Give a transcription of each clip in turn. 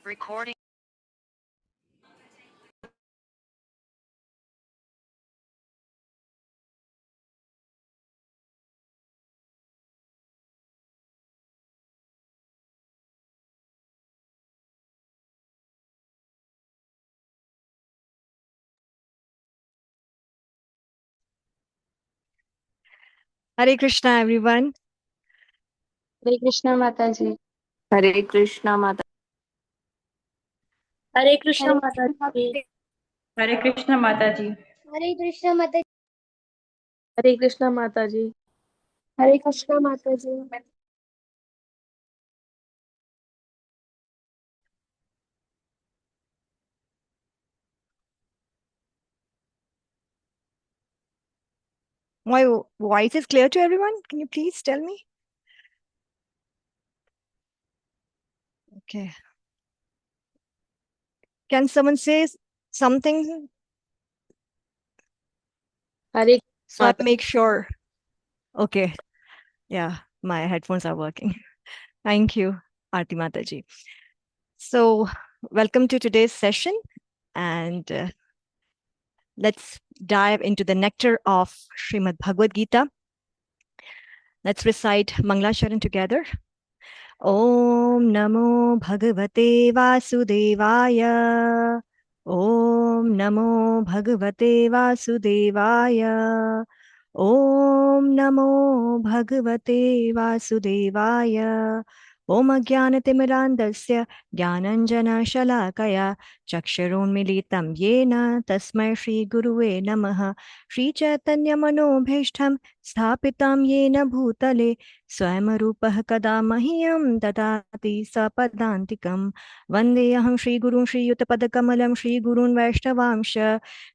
Recording. Hare Krishna, everyone. Hare Krishna Mataji. Hare Krishna Mata. Hare Krishna Hare Mataji. Hare Krishna Mataji. Hare Krishna Mataji. Hare Krishna Mataji. Hare Krishna Mataji. My voice is clear to everyone? Can you please tell me? Okay. Can someone say something Hare so I Mataji. make sure? Okay. Yeah, my headphones are working. Thank you, Aarti Mataji. So, welcome to today's session, and let's dive into the nectar of Srimad Bhagavad Gita. Let's recite Mangla Sharan together. Om Namo Bhagavate Vasudevaya. Om Namo Bhagavate Vasudevaya. Om Namo Bhagavate Vasudevaya. Om Ajnanatimirandasya Jnananjana Shalakaya Chaksharonmilitam Yena Tasmai Shri Guruve Namaha Shri Chaitanya Manobhishtam Sthapitam Yena Bhutale स्वयंरूपः कदा मह्यं ददाति सपदान्तिकं वन्देऽहं श्रीगुरुं श्रीयुतपदकमलं श्रीगुरून् वैष्णवांश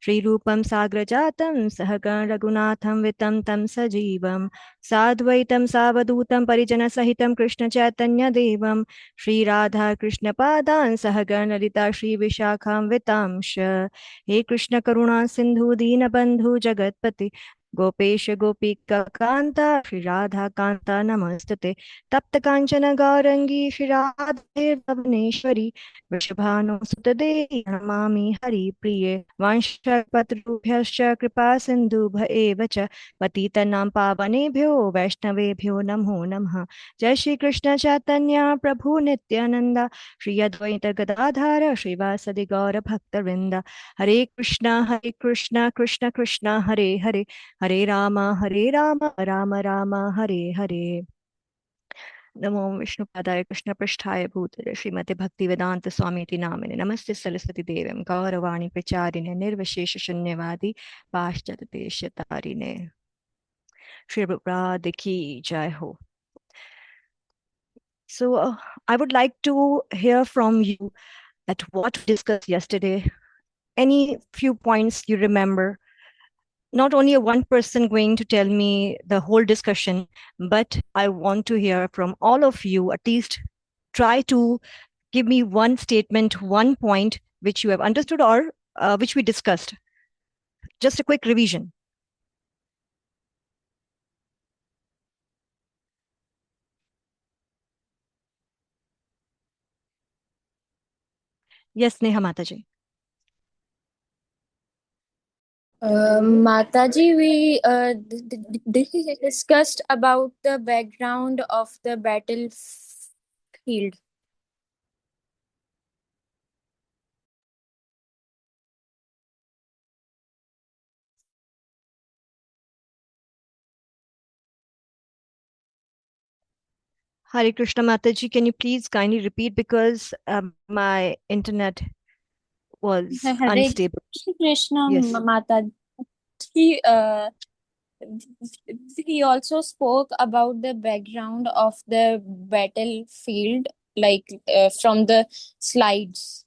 श्रीरूपं साग्रजातं सहगण रघुनाथं वितं तं सजीवं साद्वैतं सावधूतं परिजनसहितं कृष्णचैतन्यदेवं श्रीराधा कृष्णपादान् सहगण ललिता श्रीविशाखां वितांश हे कृष्णकरुणा सिन्धु दीनबन्धु जगत्पति गोपेश गोपिका कांता श्री राधा कांता नमस्तुते तप्त कांचन गौरंगी श्री राधे भुवनेश्वरी वृषभानुसुत देवी नमामि हरि प्रिये वंशपत्रुभ्यश्च कृपा सिन्धुभ एव च पतितनां पावनेभ्यो वैष्णवेभ्यो नमो नमः जय श्री कृष्ण चैतन्य प्रभु नित्यानंद श्री अद्वैत गदाधर श्रीवासदि गौर भक्तवृंद हरे कृष्णा कृष्ण कृष्ण हरे हरे हरे राम राम राम हरे हरे नमो विष्णुपादाय कृष्णपृष्ठाय भूतले श्रीमते भक्तिवेदांत स्वामीति नामिने नमस्ते सरस्वती देवीं गौरवाणी प्रचारिणे निर्विशेष शून्यवादी पाश्चात्य देशतारिणे श्री प्रभुपाद की जय हो. So I would like to hear from you that what we discussed yesterday, any few points you remember. Not only one person going to tell me the whole discussion, but I want to hear from all of you, at least try to give me one statement, one point which you have understood or which we discussed. Just a quick revision. Yes, Neha Mataji. Mataji, we discussed about the background of the battlefield. Hare Krishna Mataji, can you please kindly repeat because my internet was Hare unstable. Krishna Yes. Mataji. He also spoke about the background of the battlefield, like from the slides.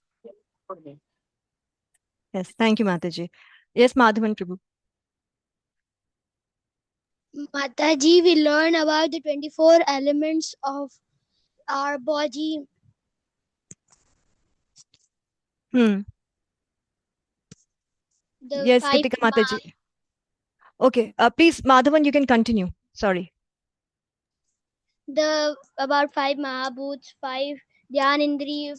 Yes, thank you, Mataji. Yes, Madhavan Prabhu. Mataji, we learn about the 24 elements of our body. Hmm. The Yes, five Kritika Mataji. Okay, please, Madhavan, you can continue. Sorry. the about 5 Mahabhuts, 5 Dhyan Indri,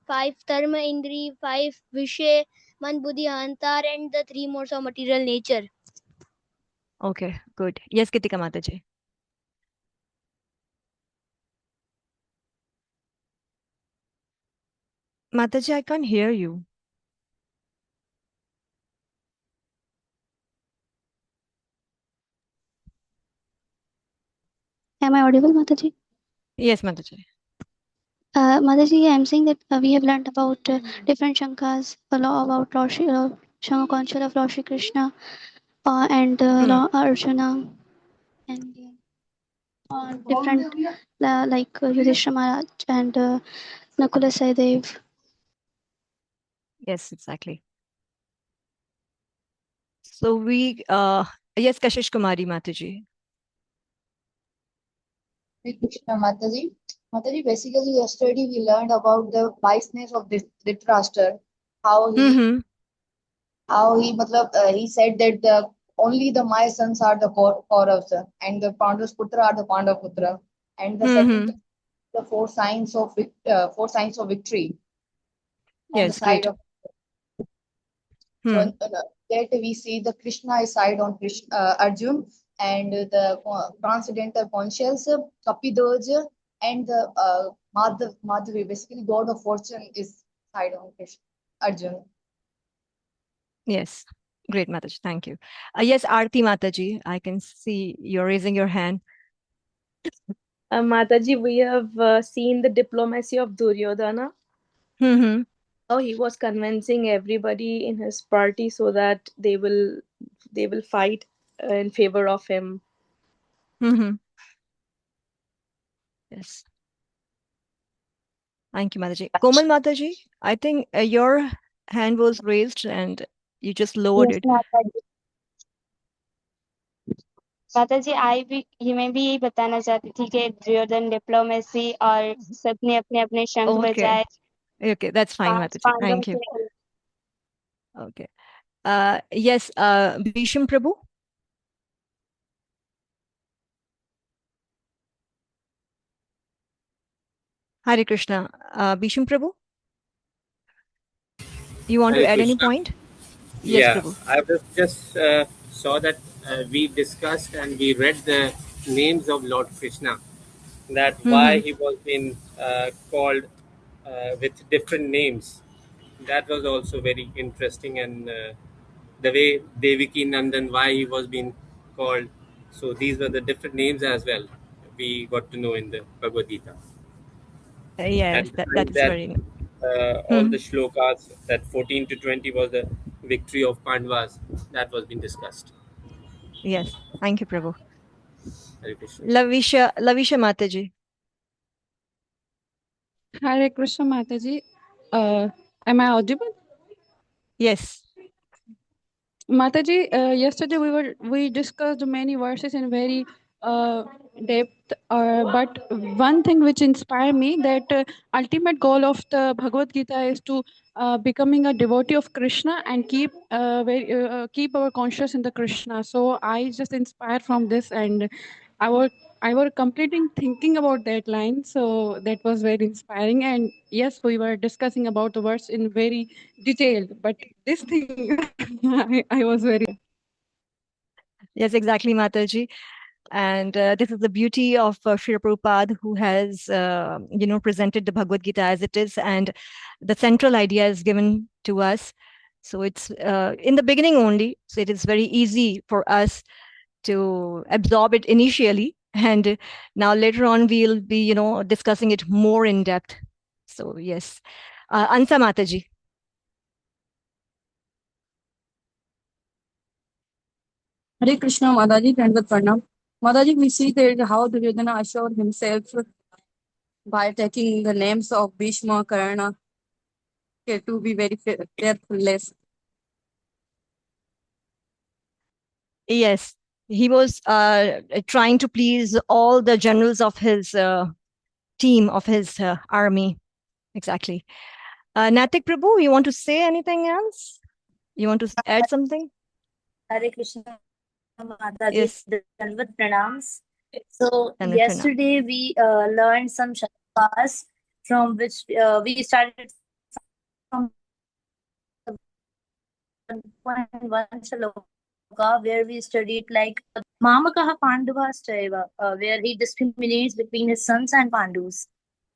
5 Tarma Indri, 5 Vishay, Man Buddhi Ahantar, and the 3 modes of material nature. Okay, good. Yes, Kitika Mataji. Mataji, I can't hear you. Am I audible, Mataji? Yes, Mataji. Mataji, I'm saying that we have learned about different Shankas, a law about Lord Shama concept of Lord Shri Krishna, and Lord Arjuna, and different like Yudhishthira Maharaj and Nakula Sahadev. Yes, exactly. So yes, Kashish Kumari Mataji. Hare Krishna Mataji. Mataji, basically yesterday we learned about the biasness of this Dhritarashtra, how Mm-hmm. he said that only the my sons are the Kauravas and the Pandavas Putra are the Pandav Putra, and the second Mm-hmm. the four signs of victory on the Yes, side great. of. So Hmm. that we see the Krishna side on Arjun, and the transcendental conscience, Kapidoj, and the Madhavi, basically God of fortune, is side on Krishna, Arjun. Yes, great, Mataji. Thank you. Yes, Aarti Mataji, I can see you're raising your hand. Mataji, we have seen the diplomacy of Duryodhana, Mm-hmm. how he was convincing everybody in his party so that they will fight in favor of him. Mm-hmm. Yes. Thank you, Mataji. Komal Mataji, I think your hand was raised and you just lowered Yes, it. माता माता जी आई भी मैं भी यही बताना चाहती थी कि दुर्योधन डिप्लोमेसी और सबने अपने अपने शंख Okay. बजाए Okay, that's fine, पांच Mataji. पांडवों Thank you. के Okay. Yes, Bhisham Prabhu. Hare Krishna. Bhisham Prabhu, you want to Hare add any Krishna. point? Yes, Yeah, Prabhu. I was just saw that we discussed and we read the names of Lord Krishna. That why Mm-hmm. he was being called with different names. That was also very interesting, and the way Deviki Nandan, why he was being called. So these were the different names as well. We got to know in the Bhagavad Gita. Yes, And that besides is that, very. all Hmm. the shlokas, that 14 to 20 was the victory of Pandavas. That was being discussed. Yes. Thank you, Prabhu. Hare Krishna. Lavisha Mataji. Hare Krishna Mataji. Am I audible? Yes. Mataji, yesterday we discussed many verses in very depth, but one thing which inspired me that ultimate goal of the Bhagavad Gita is to becoming a devotee of Krishna and keep our conscious in the Krishna. So I just inspired from this, and I was completing thinking about that line. So that was very inspiring. And yes, we were discussing about the verse in very detailed, but this thing I was very. Yes, exactly, Mataji. And this is the beauty of Srila Prabhupada, who has, presented the Bhagavad Gita as it is, and the central idea is given to us. So it's in the beginning only. So it is very easy for us to absorb it initially, and now later on we'll be, discussing it more in depth. So yes, Ansa Mataji. Hare Krishna, Mataji, Dandavat Pranam. Mataji, we see that how Duryodhana assured himself by taking the names of Bhishma, Karna, to be very careful. Yes, he was trying to please all the generals of his team, of his army. Exactly. Natik Prabhu, you want to say anything else? You want to add something? Hare Krishna Mataji, Yes, Dandavat Pranams. So Dandavat Pranam. yesterday we learned some shlokas from which we started from the 1.1 shloka, where we studied like Mamakaha Pandavas Chaiva, where he discriminates between his sons and Pandus.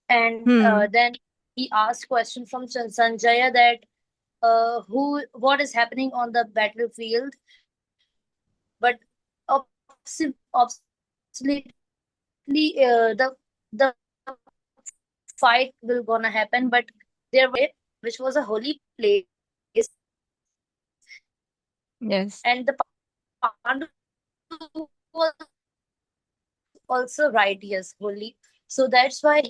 And then he asked question from Sanjaya that what is happening on the battlefield, but absolutely the fight will gonna happen, but there was which was a holy place, Yes. and the Pandu was also right, yes, holy. So that's why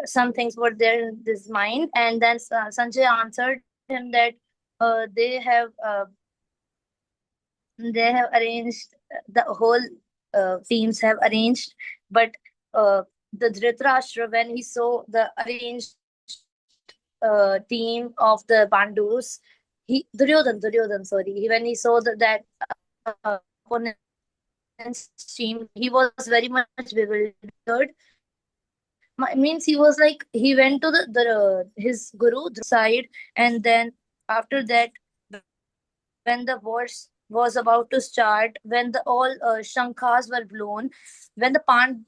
some things were there in his mind, and then Sanjay answered him that they have arranged the whole teams have arranged, but the Dhritarashtra, when he saw the arranged team of the Pandus, Duryodhan, sorry, when he saw opponent's team, he was very much bewildered. Means he was like, he went to his guru side, and then after that, when the wars was about to start, when the all shankhas were blown, when the Pandus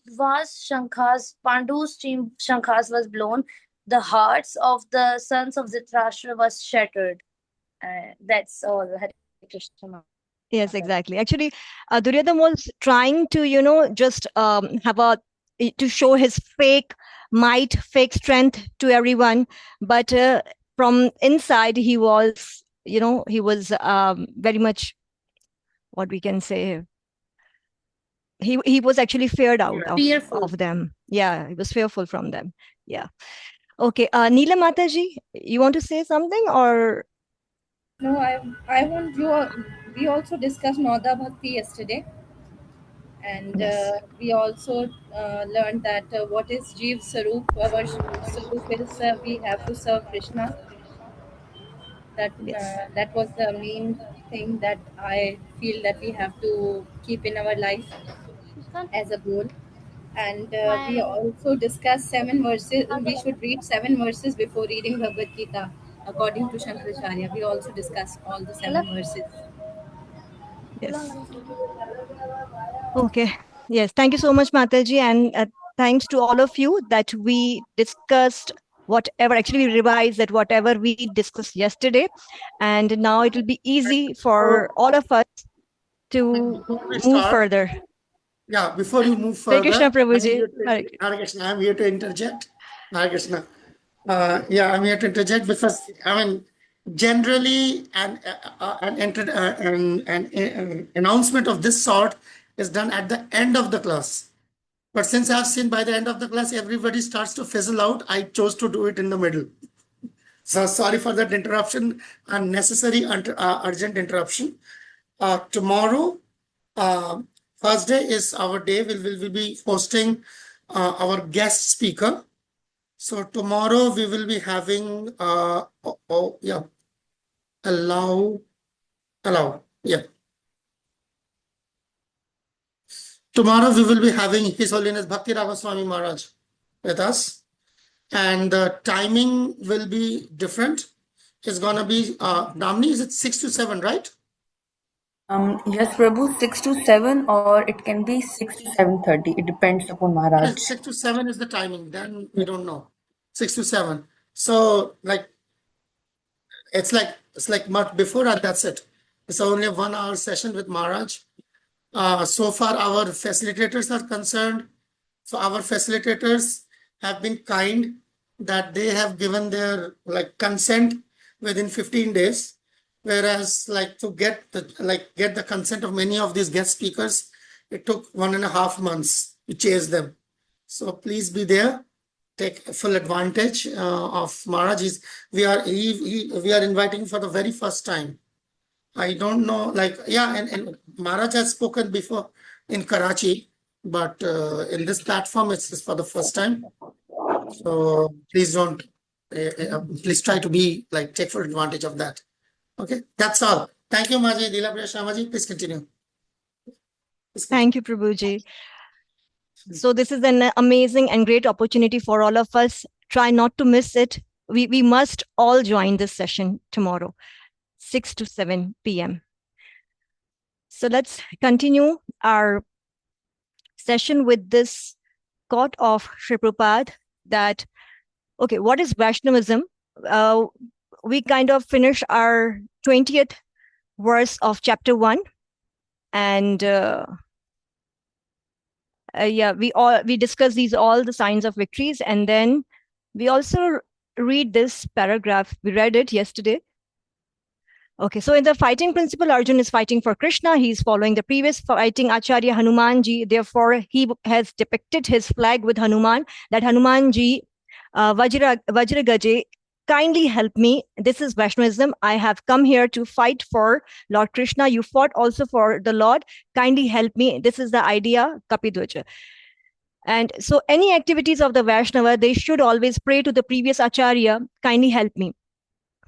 team shankhas was blown, the hearts of the sons of Dhritarashtra was shattered. That's all. Hare Krishna. Yes, exactly. Actually, Duryodhan was trying to, just to show his fake might, fake strength to everyone. But from inside, he was, very much, what we can say, he was actually feared out of them. Yeah, he was fearful from them. Yeah. Okay. Neela Mataji, you want to say something or? No, I want you. We also discussed Nauda Bhakti yesterday, and we also learned that what is Jeev Sarup. Our Sarup is we have to serve Krishna. That was the main thing that I feel that we have to keep in our life as a goal. And we also discussed 7 verses. We should read 7 verses before reading Bhagavad Gita, according to Shankaracharya. We also discussed all the 7 verses. Yes. Okay. Yes. Thank you so much, Mataji. And thanks to all of you that we discussed whatever, actually we revised that whatever we discussed yesterday. And now it will be easy for all of us to move further. Yeah, before you move Hare further, Krishna, Prabhuji. Hare Krishna, I'm here to interject. Hare Krishna. Yeah, I'm here to interject because, generally an announcement of this sort is done at the end of the class. But since I've seen by the end of the class, everybody starts to fizzle out, I chose to do it in the middle. So sorry for that interruption, unnecessary, urgent interruption. Tomorrow, Thursday is our day. We will be hosting our guest speaker. So tomorrow we will be having allow. Yeah. Tomorrow we will be having His Holiness Bhakti Raghaswami Maharaj with us, and the timing will be different. It's gonna be Damni, is it 6 to 7, right? Yes, Prabhu, 6 to 7, or it can be 6 to 7:30. It depends upon Maharaj. 6 to 7 is the timing. Then we don't know. 6 to 7. So it's like much before that. That's it. It's only a 1 hour session with Maharaj. So far, our facilitators are concerned. So our facilitators have been kind that they have given their consent within 15 days. Whereas to get the consent of many of these guest speakers, it took 1.5 months to chase them. So please be there. Take full advantage of Maharaj. We are inviting for the very first time. I don't know, and Maharaj has spoken before in Karachi, but in this platform, it's for the first time. So please please try to take full advantage of that. Okay, that's all. Thank you, Maji. Leela, Priya, Shamaji, please continue. Thank you, Prabhuji. So this is an amazing and great opportunity for all of us Try not to miss it. We must all join this session tomorrow, 6 to 7 p.m. So let's continue our session with this quote of Sri Prabhupada that, okay, what is Vaishnavism? We kind of finish our 20th verse of chapter 1. And yeah, we discuss all the signs of victories, and then we also read this paragraph. We read it yesterday. Okay, so in the fighting principle, Arjun is fighting for Krishna. He's following the previous fighting Acharya Hanumanji. Therefore, he has depicted his flag with Hanuman, that Hanumanji, Vajra Gaje, kindly help me. This is Vaishnavism. I have come here to fight for Lord Krishna. You fought also for the Lord. Kindly help me. This is the idea, Kapidwaja. And so any activities of the Vaishnava, they should always pray to the previous Acharya, kindly help me.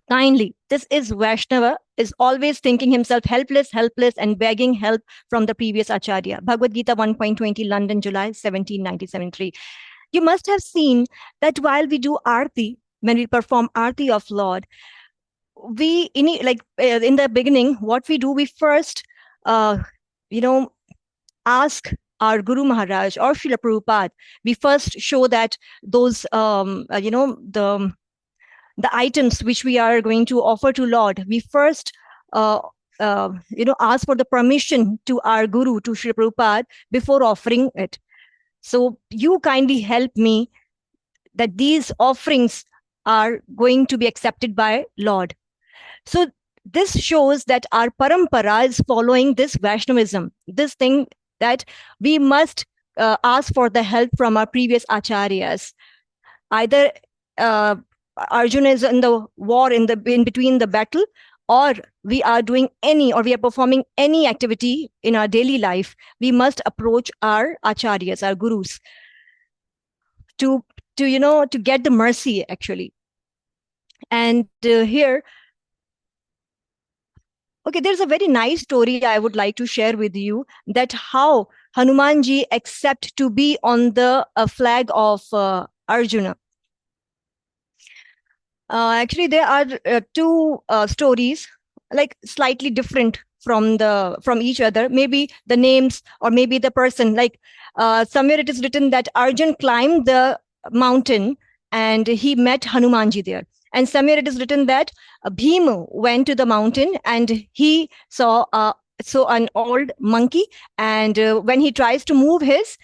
Kindly. This is Vaishnava, is always thinking himself helpless, and begging help from the previous Acharya. Bhagavad Gita 1.20, London, July 1797. You must have seen that while we do Aarti, when we perform Aarti of Lord, we, in the beginning, what we do, we first, ask our Guru Maharaj or Srila Prabhupada, we first show that those, the items which we are going to offer to Lord, we first, ask for the permission to our Guru, to Sri Prabhupada, before offering it. So you kindly help me that these offerings are going to be accepted by Lord. So this shows that our parampara is following this Vaishnavism, this thing that we must ask for the help from our previous acharyas. Either Arjuna is in the war, in between the battle, or we are doing we are performing any activity in our daily life, we must approach our acharyas, our gurus, to get the mercy, actually. And here, okay, there's a very nice story I would like to share with you, that how Hanumanji accept to be on the flag of Arjuna. Actually, there are two stories, like slightly different from each other. Maybe the names, or maybe the person. Like somewhere it is written that Arjun climbed the mountain and he met Hanumanji there. And somewhere it is written that Bhima went to the mountain and he saw an old monkey, and when he tries to move his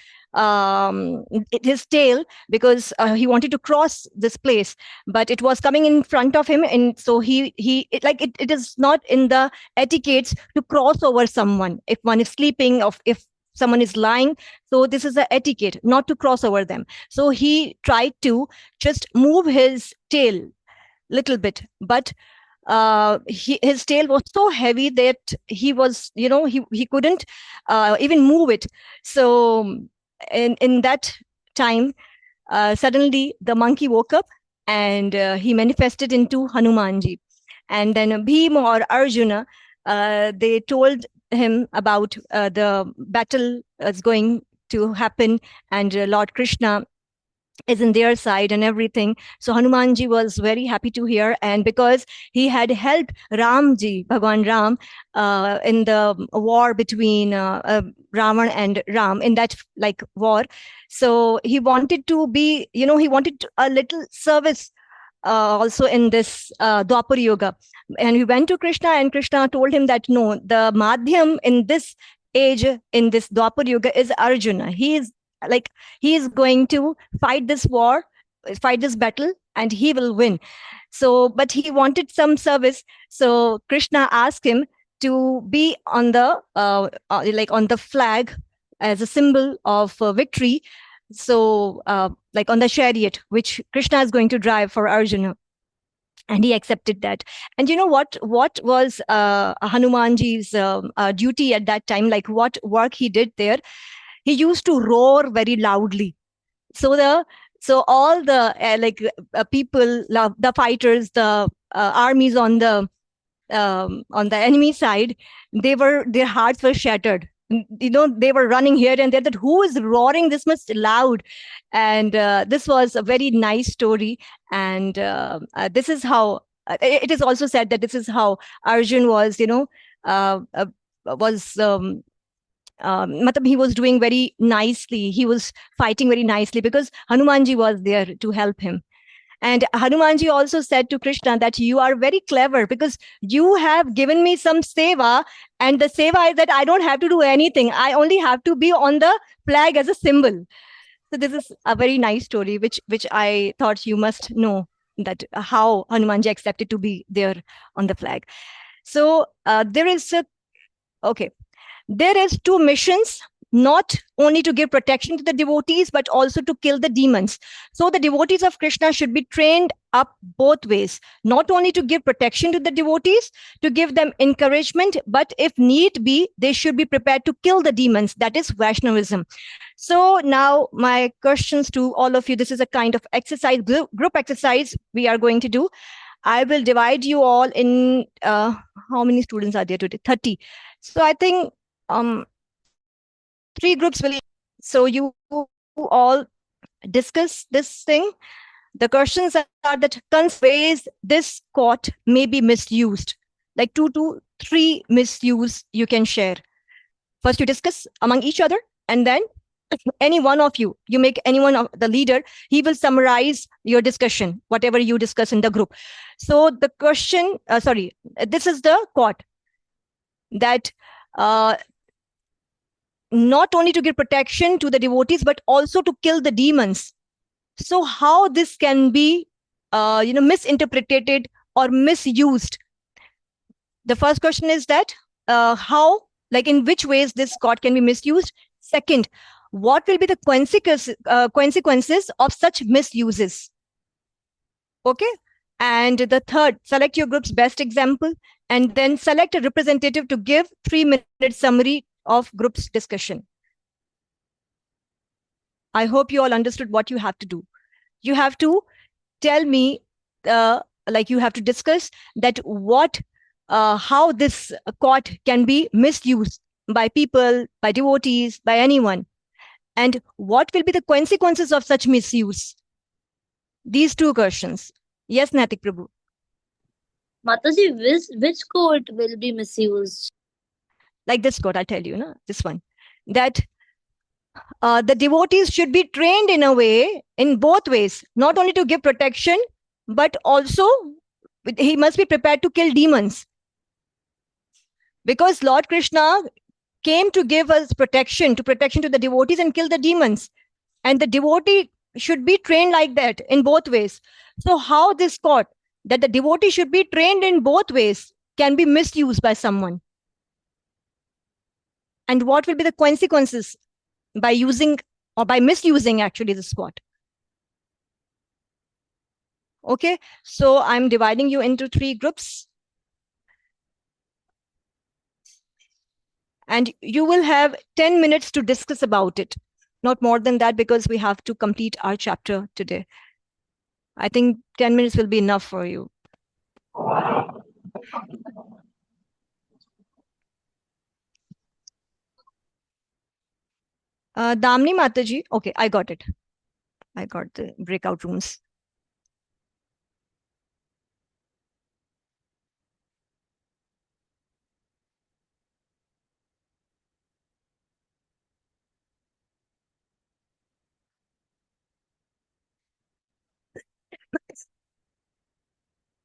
tail, because he wanted to cross this place, but it was coming in front of him, and so it is not in the etiquettes to cross over someone if one is sleeping, or if someone is lying. So this is the etiquette, not to cross over them. So he tried to just move his tail little bit, but his tail was so heavy that he was, he couldn't even move it. So in that time, suddenly the monkey woke up, and he manifested into Hanumanji. And then Bhima or Arjuna, they told him about the battle is going to happen, and Lord Krishna is in their side and everything. So Hanumanji was very happy to hear, and because he had helped Ramji, Bhagwan Ram, in the war between Ravan and Ram, in that war, so he wanted to be, he wanted a little service also in this Dwapar Yoga. And he went to Krishna, and Krishna told him that no, the Madhyam in this age, in this Dwapar Yoga, is Arjuna. He is going to fight this war, fight this battle, and he will win. So, but he wanted some service. So Krishna asked him to be on the on the flag as a symbol of victory. So on the chariot, which Krishna is going to drive for Arjuna. And he accepted that. And you know what was Hanumanji's duty at that time? Like what work he did there? He used to roar very loudly. So all the people, the fighters, the armies on the enemy side, their hearts were shattered. they were running here and there, that who is roaring this much loud. And this was a very nice story. And this is how it is also said that this is how Arjun was, was he was doing very nicely. He was fighting very nicely because Hanumanji was there to help him. And Hanumanji also said to Krishna that you are very clever because you have given me some seva, and the seva is that I don't have to do anything. I only have to be on the flag as a symbol. So this is a very nice story, which I thought you must know, that how Hanumanji accepted to be there on the flag. So there is two missions, not only to give protection to the devotees, but also to kill the demons. So the devotees of Krishna should be trained up both ways, not only to give protection to the devotees, to give them encouragement, but if need be, they should be prepared to kill the demons. That is Vaishnavism. So now my questions to all of you, this is a kind of exercise, group exercise we are going to do. I will divide you all in, how many students are there today? 30. So I think 3 groups will, so you all discuss this thing. The questions are that ways this court may be misused, like 2 to 3 misuse you can share. First you discuss among each other, and then any one of you make anyone of the leader, he will summarize your discussion, whatever you discuss in the group. So the question, this is the quote, that not only to give protection to the devotees, but also to kill the demons. So how this can be misinterpreted or misused? The first question is that how, like in which ways this quote can be misused? Second, what will be the consequences of such misuses? Okay. And the third, select your group's best example, and then select a representative to give 3-minute summary of group's discussion. I hope you all understood what you have to do. You have to tell me, you have to discuss that how this quote can be misused by people, by devotees, by anyone. And what will be the consequences of such misuse? These 2 questions. Yes, Natik Prabhu. Mataji, which quote will be misused? Like this quote, I'll tell you, this one. That the devotees should be trained in a way, in both ways, not only to give protection, but also he must be prepared to kill demons. Because Lord Krishna came to give us protection to the devotees and kill the demons. And the devotee should be trained like that in both ways. So how this quote, that the devotee should be trained in both ways, can be misused by someone? And what will be the consequences by using or by misusing actually this quote? Okay, so I'm dividing you into 3 groups. And you will have 10 minutes to discuss about it. Not more than that, because we have to complete our chapter today. I think 10 minutes will be enough for you. Damni Mataji, okay, I got it. I got the breakout rooms.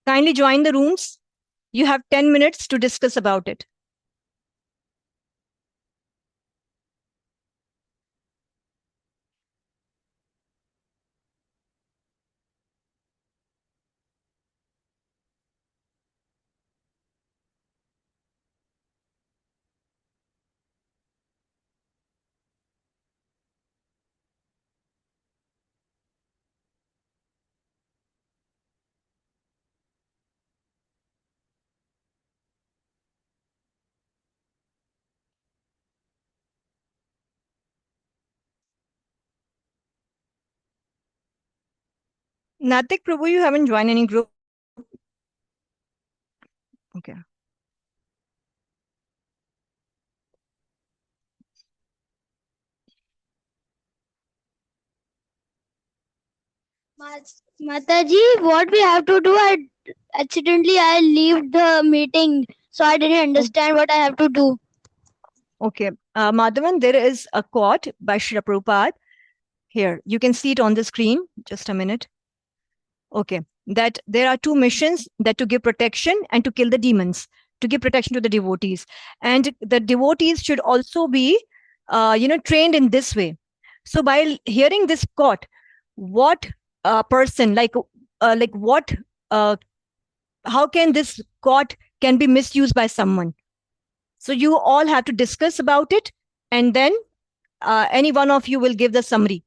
Kindly join the rooms. You have 10 minutes to discuss about it. Natik Prabhu, you haven't joined any group? Okay. Mataji, what we have to do? I leave the meeting, so I didn't understand what I have to do. Okay. Madhavan, there is a quote by Srila Prabhupada. Here, you can see it on the screen. Just a minute. Okay. That there are two missions, that to give protection and to kill the demons, to give protection to the devotees. And the devotees should also be, trained in this way. So by hearing this quote, what person, what, how can this quote can be misused by someone? So you all have to discuss about it, and then any one of you will give the summary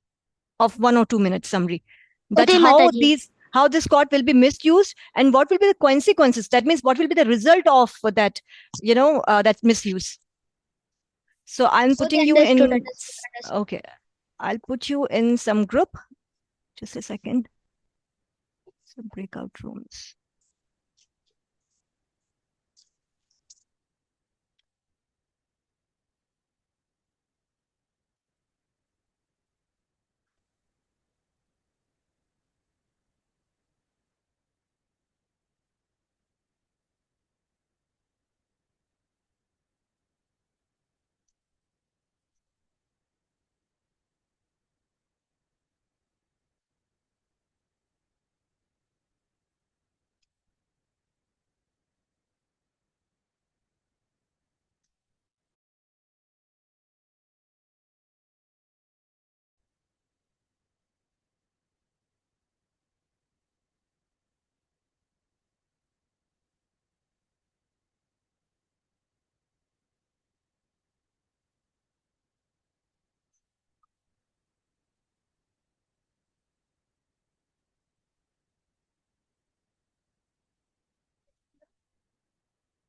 of 1 or 2 minutes summary, that Okay, how Mataji. this quote will be misused and what will be the consequences. That means what will be the result of that, that misuse. So I'm putting Okay, you understood. in. Okay, I'll put you in some group. Just a second. Some breakout rooms.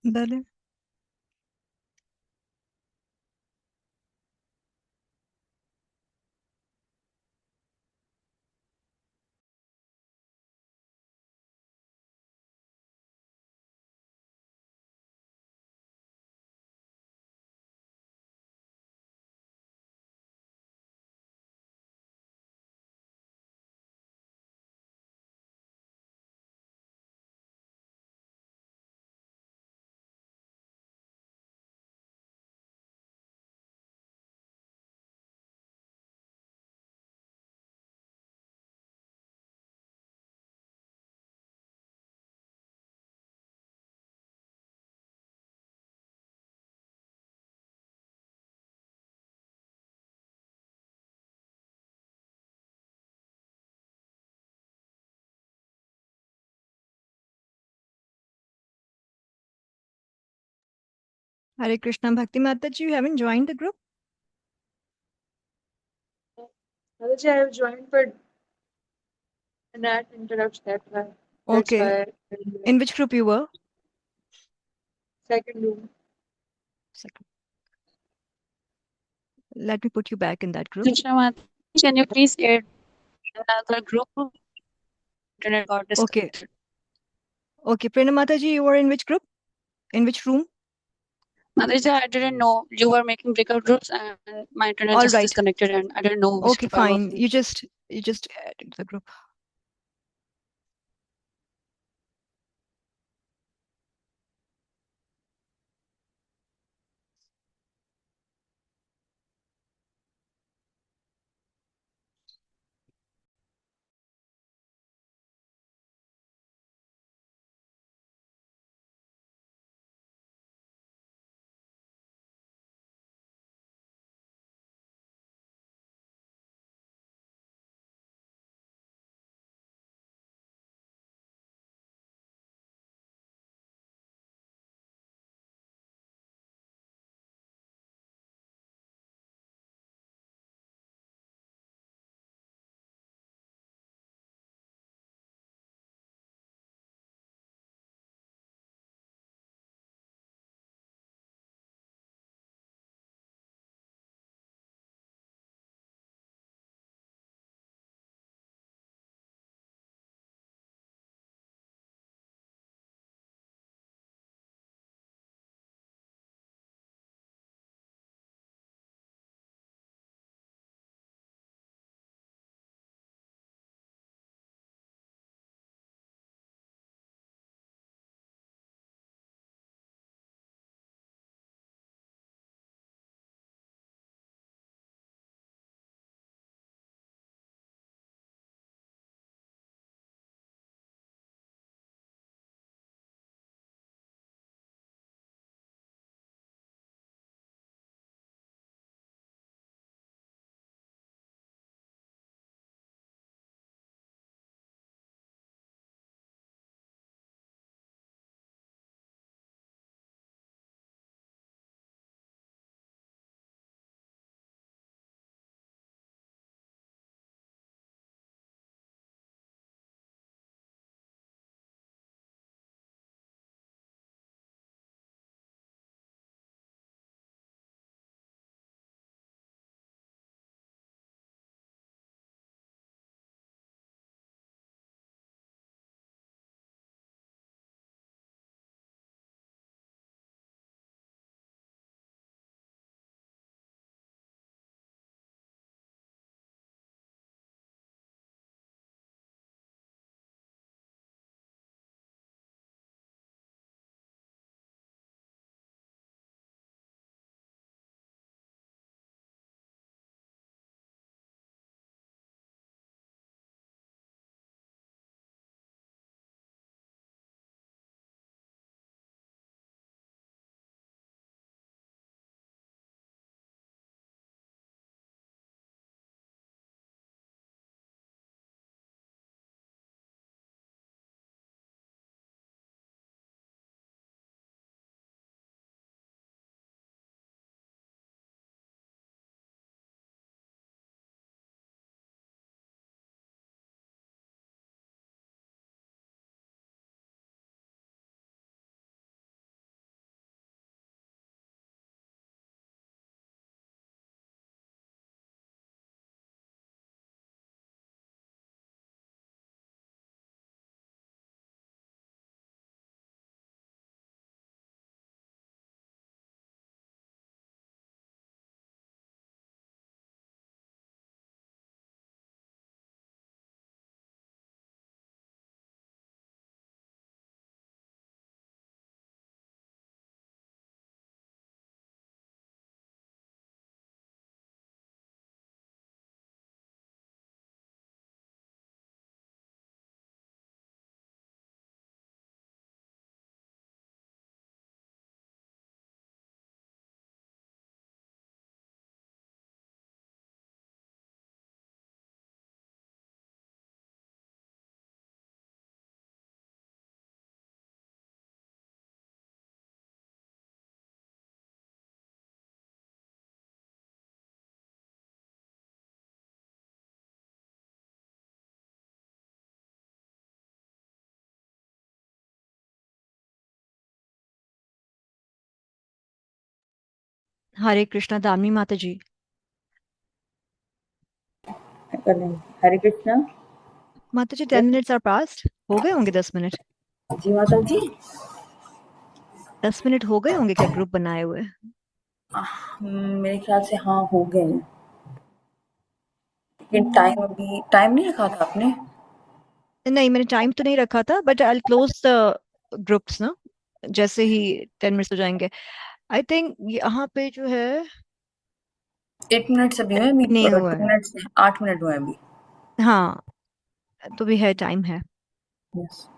Dale. Hare Krishna. Bhakti Mataji, you haven't joined the group? Mataji, I have joined, but that interrupts that why. That's Okay. why. In which group you were? Second room. Second. Let me put you back in that group. Krishna Mataji, can you please add another group? Internet got Okay. disconnected. Okay. Prerna Mataji, you were in which group? In which room? Mataji, I didn't know you were making breakout groups and my internet All just right. disconnected and I didn't know which Okay, group I was fine. in. You just added the group. Hare Krishna, Damni Mataji. Hare Krishna Mataji, 10 minutes are passed. हो गए होंगे 10 minute. जी माता जी 10 minute हो गए होंगे क्या group बनाए हुए? मेरे ख्याल से हाँ हो गए हैं। लेकिन टाइम नहीं रखा था आपने? नहीं, मैंने टाइम तो नहीं रखा था, but I close the groups ना जैसे ही 10 मिनट्स हो जाएंगे. आई थिंक यहाँ पे जो है 8 मिनट्स अभी हुए, अभी नहीं 2 हुआ है. मिनट्स 8 मिनट हुए अभी. हाँ, तो भी है, टाइम है. Yes.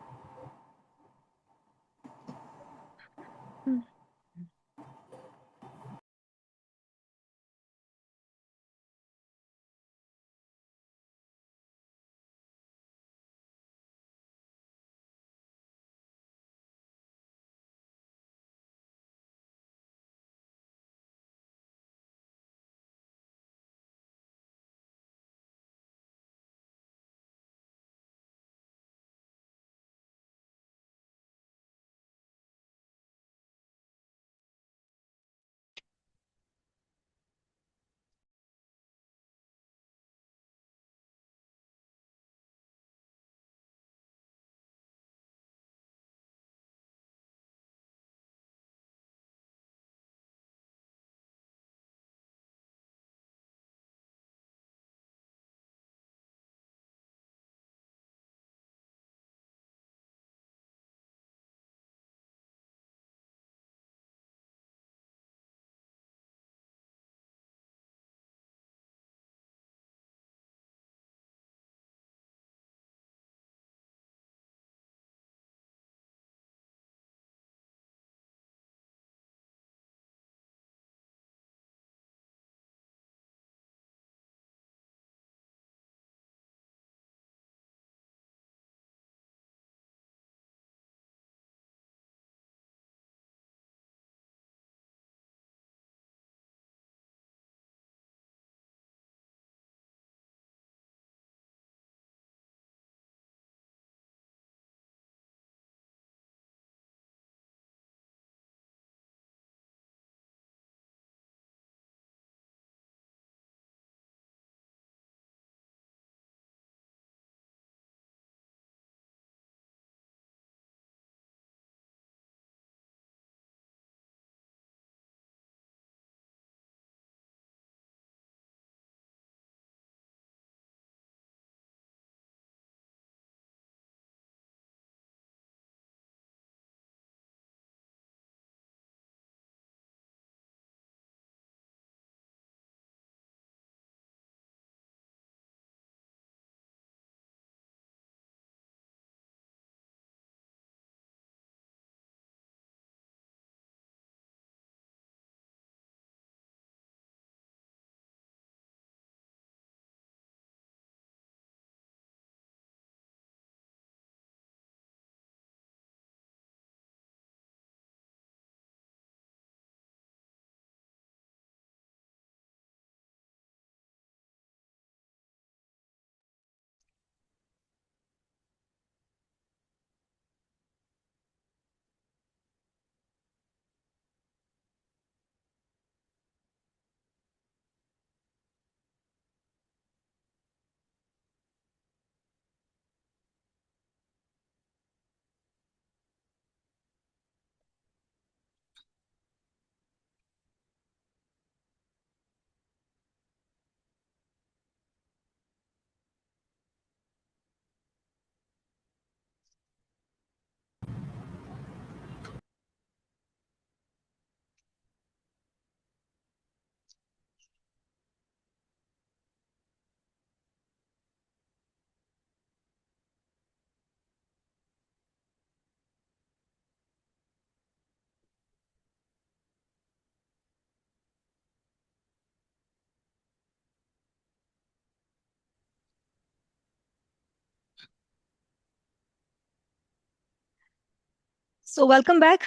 So welcome back.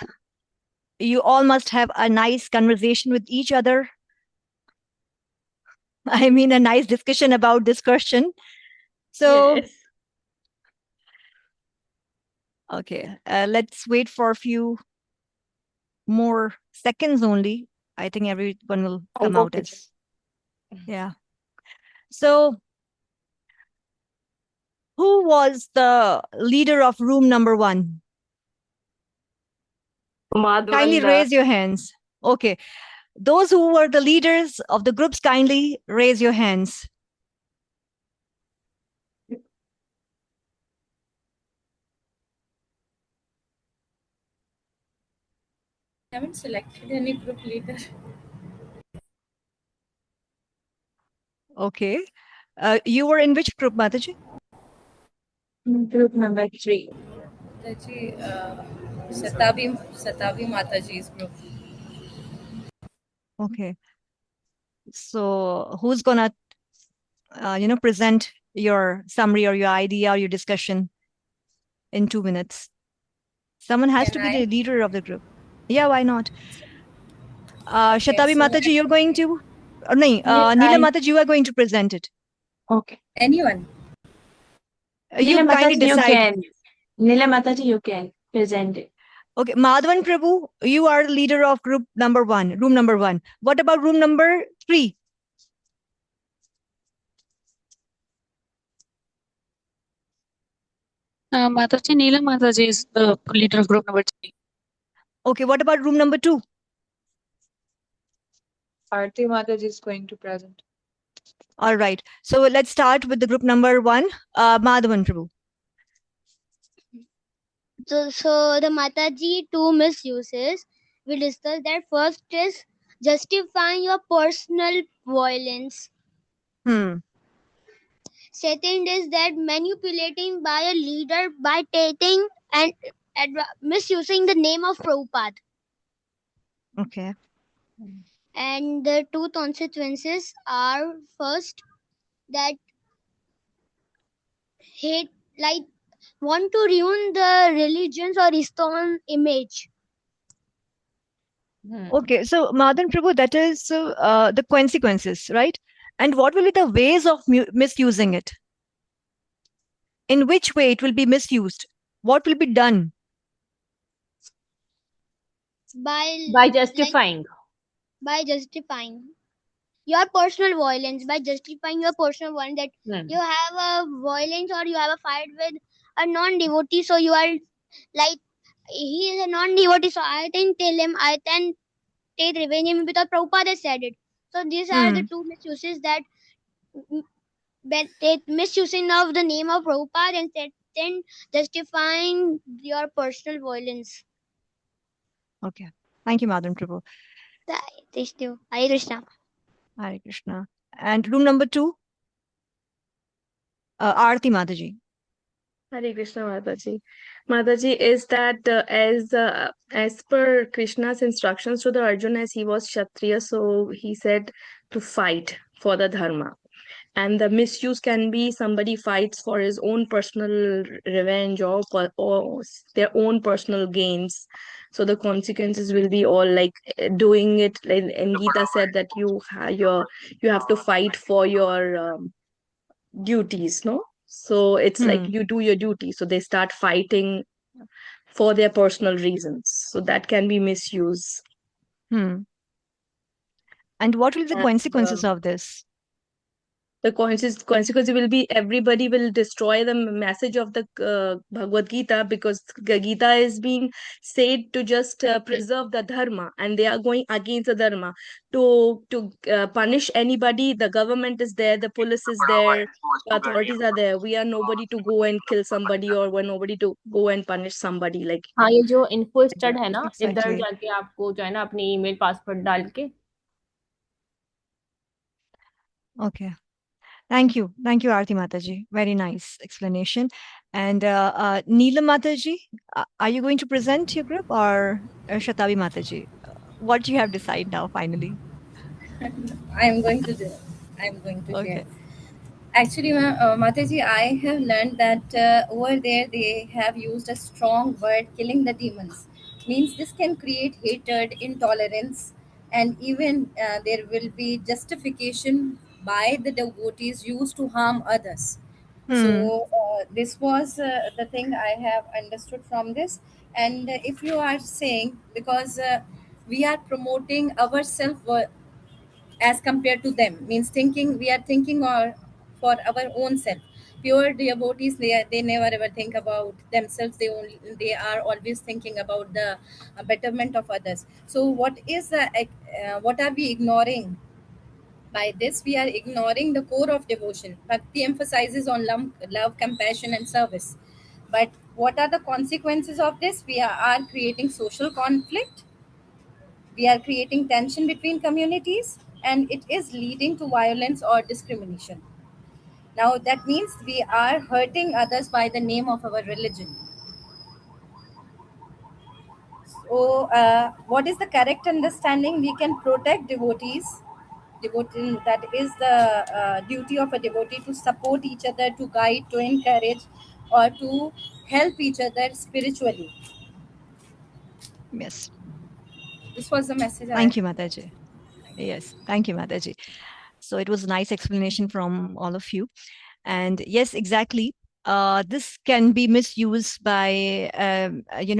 You all must have a nice conversation with each other. I mean, a nice discussion about this question. So, Yes. okay, let's wait for a few more seconds only. I think everyone will come Okay. out as, yeah. So who was the leader of room number 1? Kindly Madhvanda. raise your hands. Okay. Those who were the leaders of the groups, kindly raise your hands. I haven't selected any group leader. Okay. You were in which group, Mataji? Group number 3. Mataji, Satavi Mataji's group. Okay. So who's gonna, present your summary or your idea or your discussion in 2 minutes? Someone has Can to be I? the leader of the group. Yeah, why not? Okay, Shatabi so Mataji, you're going to, or nahi, Neela Mataji, you are going to present it. Okay. anyone. You Neela kindly Mataji, you decide. can. Neela Mataji, you can present it. Okay, Madhavan Prabhu, you are the leader of group number 1, room number 1. What about room number 3? Mataji, Neela Mataji is the leader of group number 3. Okay, what about room number 2? Aarti Mataji is going to present. All right. So let's start with the group number 1, Madhavan Prabhu. So the Mataji two misuses we discussed that first is justifying your personal violence. Second is that manipulating by a leader by taking and misusing the name of Prabhupada. Okay. And the two consequences are first that hate, like want to ruin the religion's or ISKCON image. Okay, so Madhavan Prabhu, that is the consequences, right? And what will be the ways of misusing it? In which way it will be misused? What will be done? By justifying. By justifying your personal violence, by justifying your personal violence, that you have a violence or you have a fight with a non-devotee, so you are like, he is a non-devotee, so I can tell him, I can take revenge on him because Prabhupada has said it. So these are the two misuses, that misusing of the name of Prabhupada and then justifying your personal violence. Okay. Thank you, Madhavan Prabhu. Hare Krishna. Hare Krishna. And room number 2, Aarti Mataji. Hare Krishna Mataji. Mataji, is that as per Krishna's instructions to the Arjuna, as he was Kshatriya, so he said to fight for the dharma. And the misuse can be somebody fights for his own personal revenge or their own personal gains. So the consequences will be all like doing it. And Gita said that you have to fight for your duties, no? So it's like you do your duty. So they start fighting for their personal reasons. So that can be misuse. And what will be the And, consequences of this? the consequence will be everybody will destroy the message of the Bhagavad Gita, because Gita is being said to just preserve the dharma, and they are going against the dharma to punish anybody. The government is there, the police is there, the authorities are there. We are nobody to go and kill somebody, or we're nobody to go and punish somebody. Like हाँ, ये जो info stud है ना, इधर Exactly. जाके आपको जो है ना अपनी ईमेल पासवर्ड डाल के. Okay. Thank you, Aarti Mataji. Very nice explanation. And Neela Mataji, are you going to present your group, or Shatabi Mataji? What do you have decided now, finally? I'm going to do it. I'm going to share. Okay. Actually, Mataji, I have learned that over there they have used a strong word, killing the demons. Means this can create hatred, intolerance, and even there will be justification by the devotees used to harm others. So this was the thing I have understood from this. And if you are saying, because we are promoting our self-worth as compared to them. Means we are thinking or for our own self. Pure devotees, they never ever think about themselves. They are always thinking about the betterment of others. So what are we ignoring? By this, we are ignoring the core of devotion. Bhakti emphasizes on love, compassion, and service. But what are the consequences of this? We are creating social conflict, we are creating tension between communities, and it is leading to violence or discrimination. Now, that means we are hurting others by the name of our religion. So, what is the correct understanding? We can protect devotees. That is the duty of a devotee, to support each other, to guide, to encourage, or to help each other spiritually. Yes. This was the message. Thank you, Mataji. Yes, thank you, Mataji. So it was a nice explanation from all of you. And yes, exactly. This can be misused by,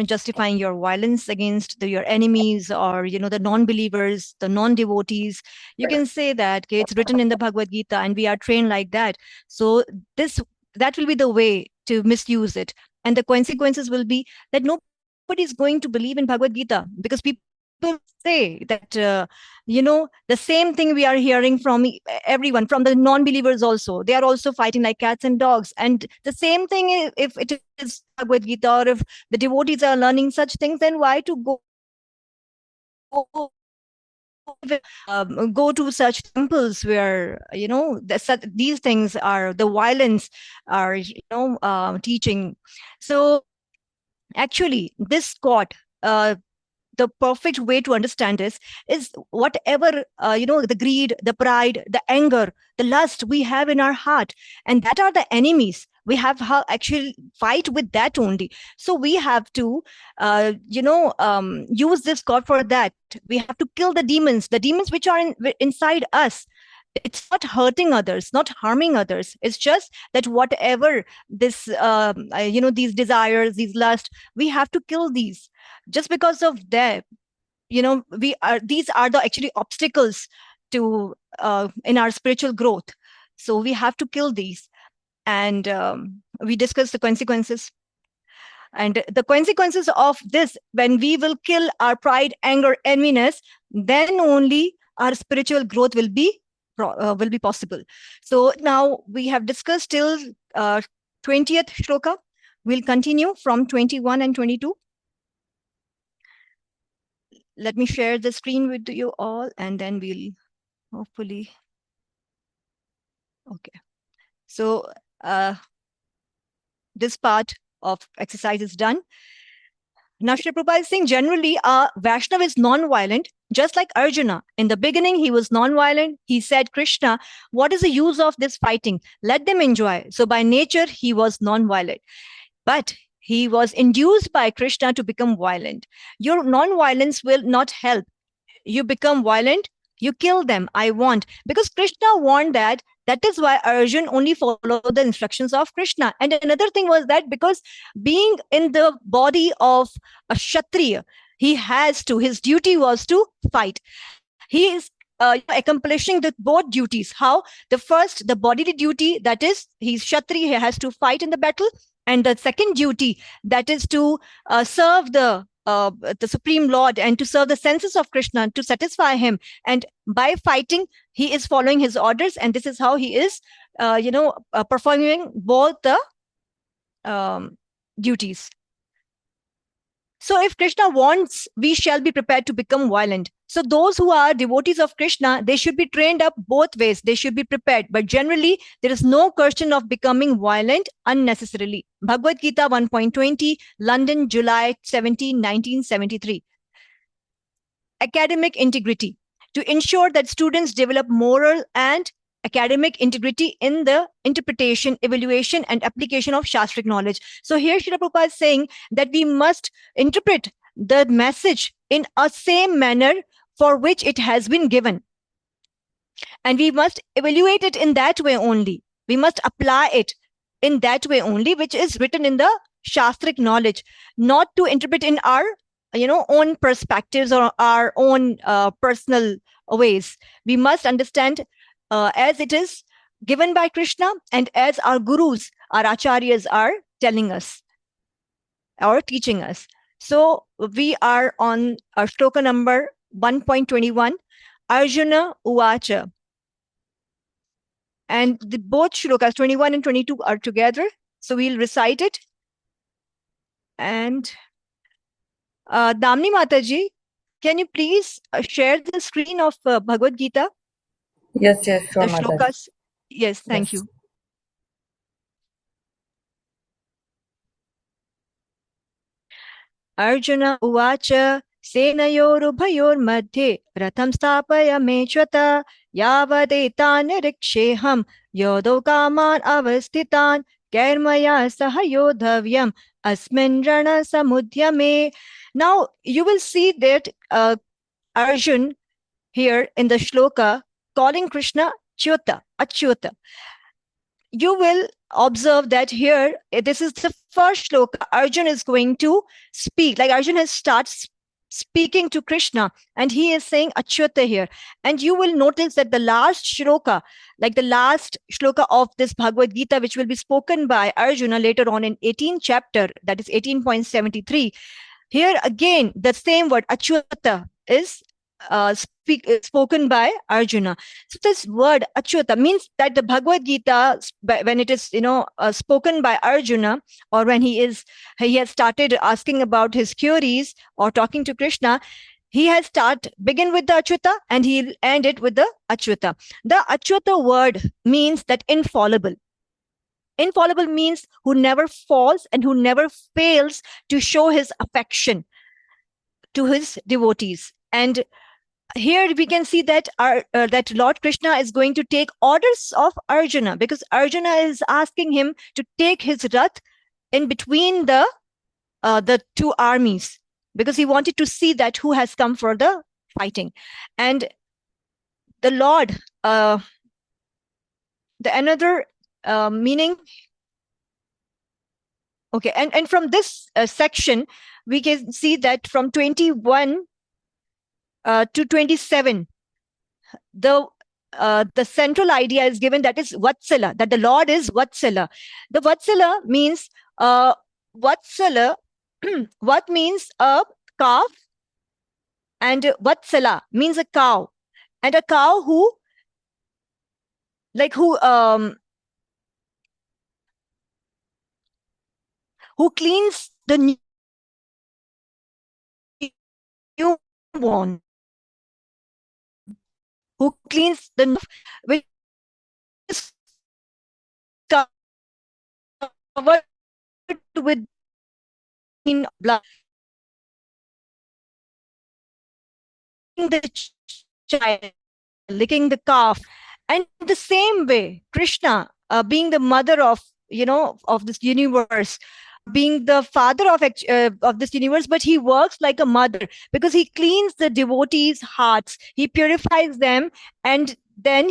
justifying your violence against your enemies, or, the non-believers, the non-devotees. You can say that, okay, it's written in the Bhagavad Gita and we are trained like that. So that will be the way to misuse it. And the consequences will be that nobody is going to believe in Bhagavad Gita, because people say that, the same thing we are hearing from everyone, from the non-believers also. They are also fighting like cats and dogs. And the same thing, if it is Bhagavad Gita, or if the devotees are learning such things, then why to go to such temples where, these things are, the violence are, teaching. So actually, this quote, the perfect way to understand this is whatever, the greed, the pride, the anger, the lust we have in our heart, and that are the enemies. We have actually fight with that only. So we have to, use this God for that. We have to kill the demons which are inside us. It's not hurting others, not harming others. It's just that whatever this, these desires, these lust, we have to kill these. Just because of that, these are the actually obstacles to, in our spiritual growth. So we have to kill these. And we discussed the consequences. And the consequences of this, when we will kill our pride, anger, enviness, then only our spiritual growth will be possible. So now we have discussed till 20th shloka. We'll continue from 21 and 22. Let me share the screen with you all, and then we'll hopefully. Okay. So this part of exercise is done. Now, Shri Prabhupada is saying generally, Vaishnava is non-violent, just like Arjuna. In the beginning, he was non-violent. He said, Krishna, what is the use of this fighting? Let them enjoy. So by nature, he was non-violent. But he was induced by Krishna to become violent. Your non-violence will not help. You become violent, you kill them. I want. Because Krishna warned that. That is why Arjun only followed the instructions of Krishna. And another thing was that because being in the body of a Kshatriya, his duty was to fight. He is accomplishing both duties. How? The first, the bodily duty, that is, he's Kshatriya, he has to fight in the battle. And the second duty, that is to serve the Supreme Lord and to serve the senses of Krishna, to satisfy him. And by fighting, he is following his orders. And this is how he is, performing both the duties. So if Krishna wants, we shall be prepared to become violent. So those who are devotees of Krishna, they should be trained up both ways. They should be prepared. But generally, there is no question of becoming violent unnecessarily. Bhagavad Gita 1.20, London, July 17, 1973. Academic integrity. To ensure that students develop moral and academic integrity in the interpretation, evaluation, and application of Shastric knowledge. So here Srila Prabhupada is saying that we must interpret the message in a same manner for which it has been given. And we must evaluate it in that way only. We must apply it in that way only, which is written in the Shastric knowledge, not to interpret in our own perspectives or our own personal ways. We must understand as it is given by Krishna and as our gurus, our acharyas are telling us or teaching us. So we are on shloka number 1.21, Arjuna Uvacha. And both shlokas, 21 and 22, are together. So we'll recite it. And Damni Mataji, can you please share the screen of Bhagavad Gita? Yes, sure, The Mataji. shlokas. Yes, thank Yes. you. Arjuna Uvacha Senayorubhayormadhe Ratham Stapaya Mechvata Yavadetan Riksheham Yodo Kaman Avastitan Kermaya Sahayodhavyam Asmin Rana Samudhyame. Now you will see that Arjun here in the shloka calling Krishna Achyuta, Achyuta. You will observe that here, this is the first shloka. Arjun is going to speak, like Arjun has started speaking to Krishna, and he is saying Achyuta here. And you will notice that the last shloka, like the last shloka of this Bhagavad Gita, which will be spoken by Arjuna later on in 18th chapter, that is 18.73, here again, the same word Achyuta is spoken by Arjuna. So this word Achyuta means that the Bhagavad Gita, when it is spoken by Arjuna, or when he has started asking about his queries or talking to Krishna, he has begin with the Achyuta and he'll end it with the Achyuta. The Achyuta word means that infallible. Infallible means who never falls and who never fails to show his affection to his devotees. And here we can see that that Lord Krishna is going to take orders of Arjuna, because Arjuna is asking him to take his rath in between the two armies, because he wanted to see that who has come for the fighting. And the Lord, the another meaning. Okay, and from this section, we can see that from 21 to 27, the central idea is given, that is Vatsala, that the Lord is Vatsala. The Vatsala means Vatsala. What means a calf, and Vatsala means a cow, and a cow who cleans the newborn, who cleans the which is covered with blood, the child, licking the calf. And the same way, Krishna, being the mother of of this universe, being the father of this universe, but he works like a mother, because he cleans the devotees' hearts, he purifies them, and then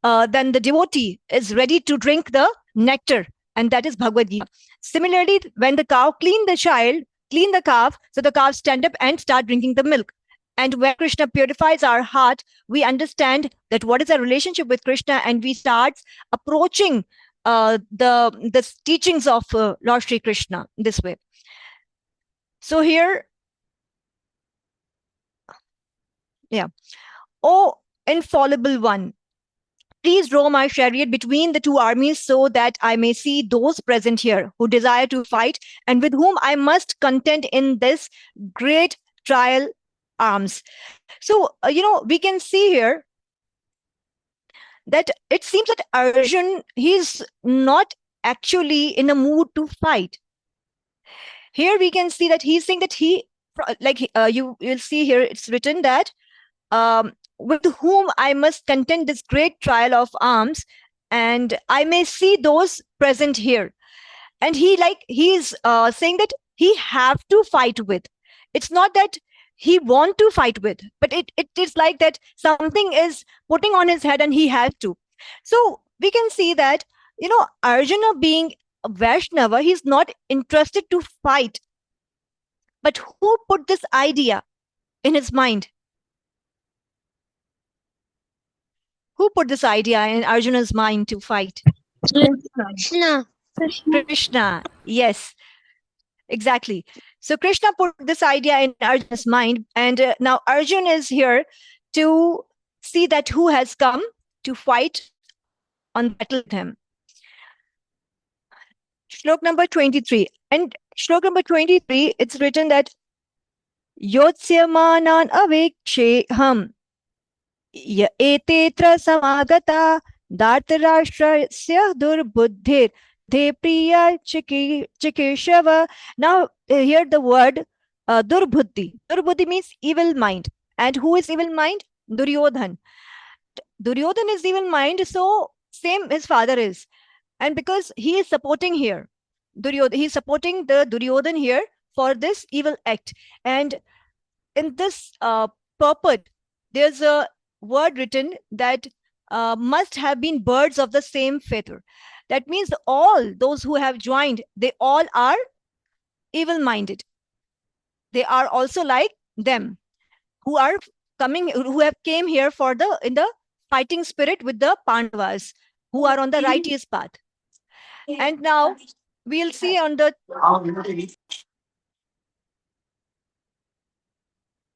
then the devotee is ready to drink the nectar, and that is Bhagavad Gita. Similarly, when the cow clean the calf, so the calf stand up and start drinking the milk. And when Krishna purifies our heart, we understand that what is our relationship with Krishna, and we start approaching the teachings of Lord Shri Krishna this way. So here, O infallible one, please row my chariot between the two armies, so that I may see those present here who desire to fight, and with whom I must contend in this great trial arms. So, we can see here that it seems that Arjun, he's not actually in a mood to fight. Here we can see that he's saying that you'll see here, it's written that with whom I must contend this great trial of arms, and I may see those present here. And he's saying that he have to fight with. It's not that he want to fight with, but it is like that something is putting on his head and he has to. So we can see that, Arjuna being a Vaishnava, he's not interested to fight. But who put this idea in his mind? Who put this idea in Arjuna's mind to fight? Krishna. Krishna. Yes, exactly. So Krishna put this idea in Arjuna's mind, and now Arjun is here to see that who has come to fight on battle with him. Shlok number 23. And shlok number 23, it's written that Yotsamanan aveksheham etetra samagata dartarashtrasya durbuddhir de priya chikeshava. Now here the word durbuddhi. Durbuddhi means evil mind. And who is evil mind? Duryodhan. Duryodhan is evil mind, so same his father is. And because he is supporting here, he is supporting the Duryodhan here for this evil act. And in this purport, there's a word written that must have been birds of the same feather. That means all those who have joined, they all are evil-minded. They are also like them, who are coming, who have came here for in the fighting spirit with the Pandavas, who are on the righteous path. And now we'll see on the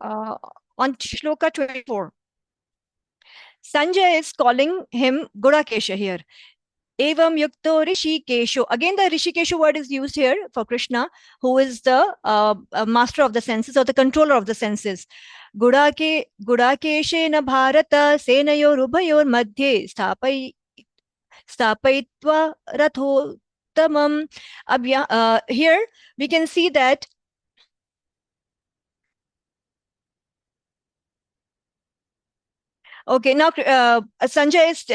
on shloka 24. Sanjay is calling him Gudakesha here. Evam yukto Rishikesho. Again, the Rishikesho word is used here for Krishna, who is the master of the senses or the controller of the senses. Gudakeshena Bharata Senayor Ubayor Madhye Sthapaitva Rathotamam. Here we can see that okay, now Sanjay is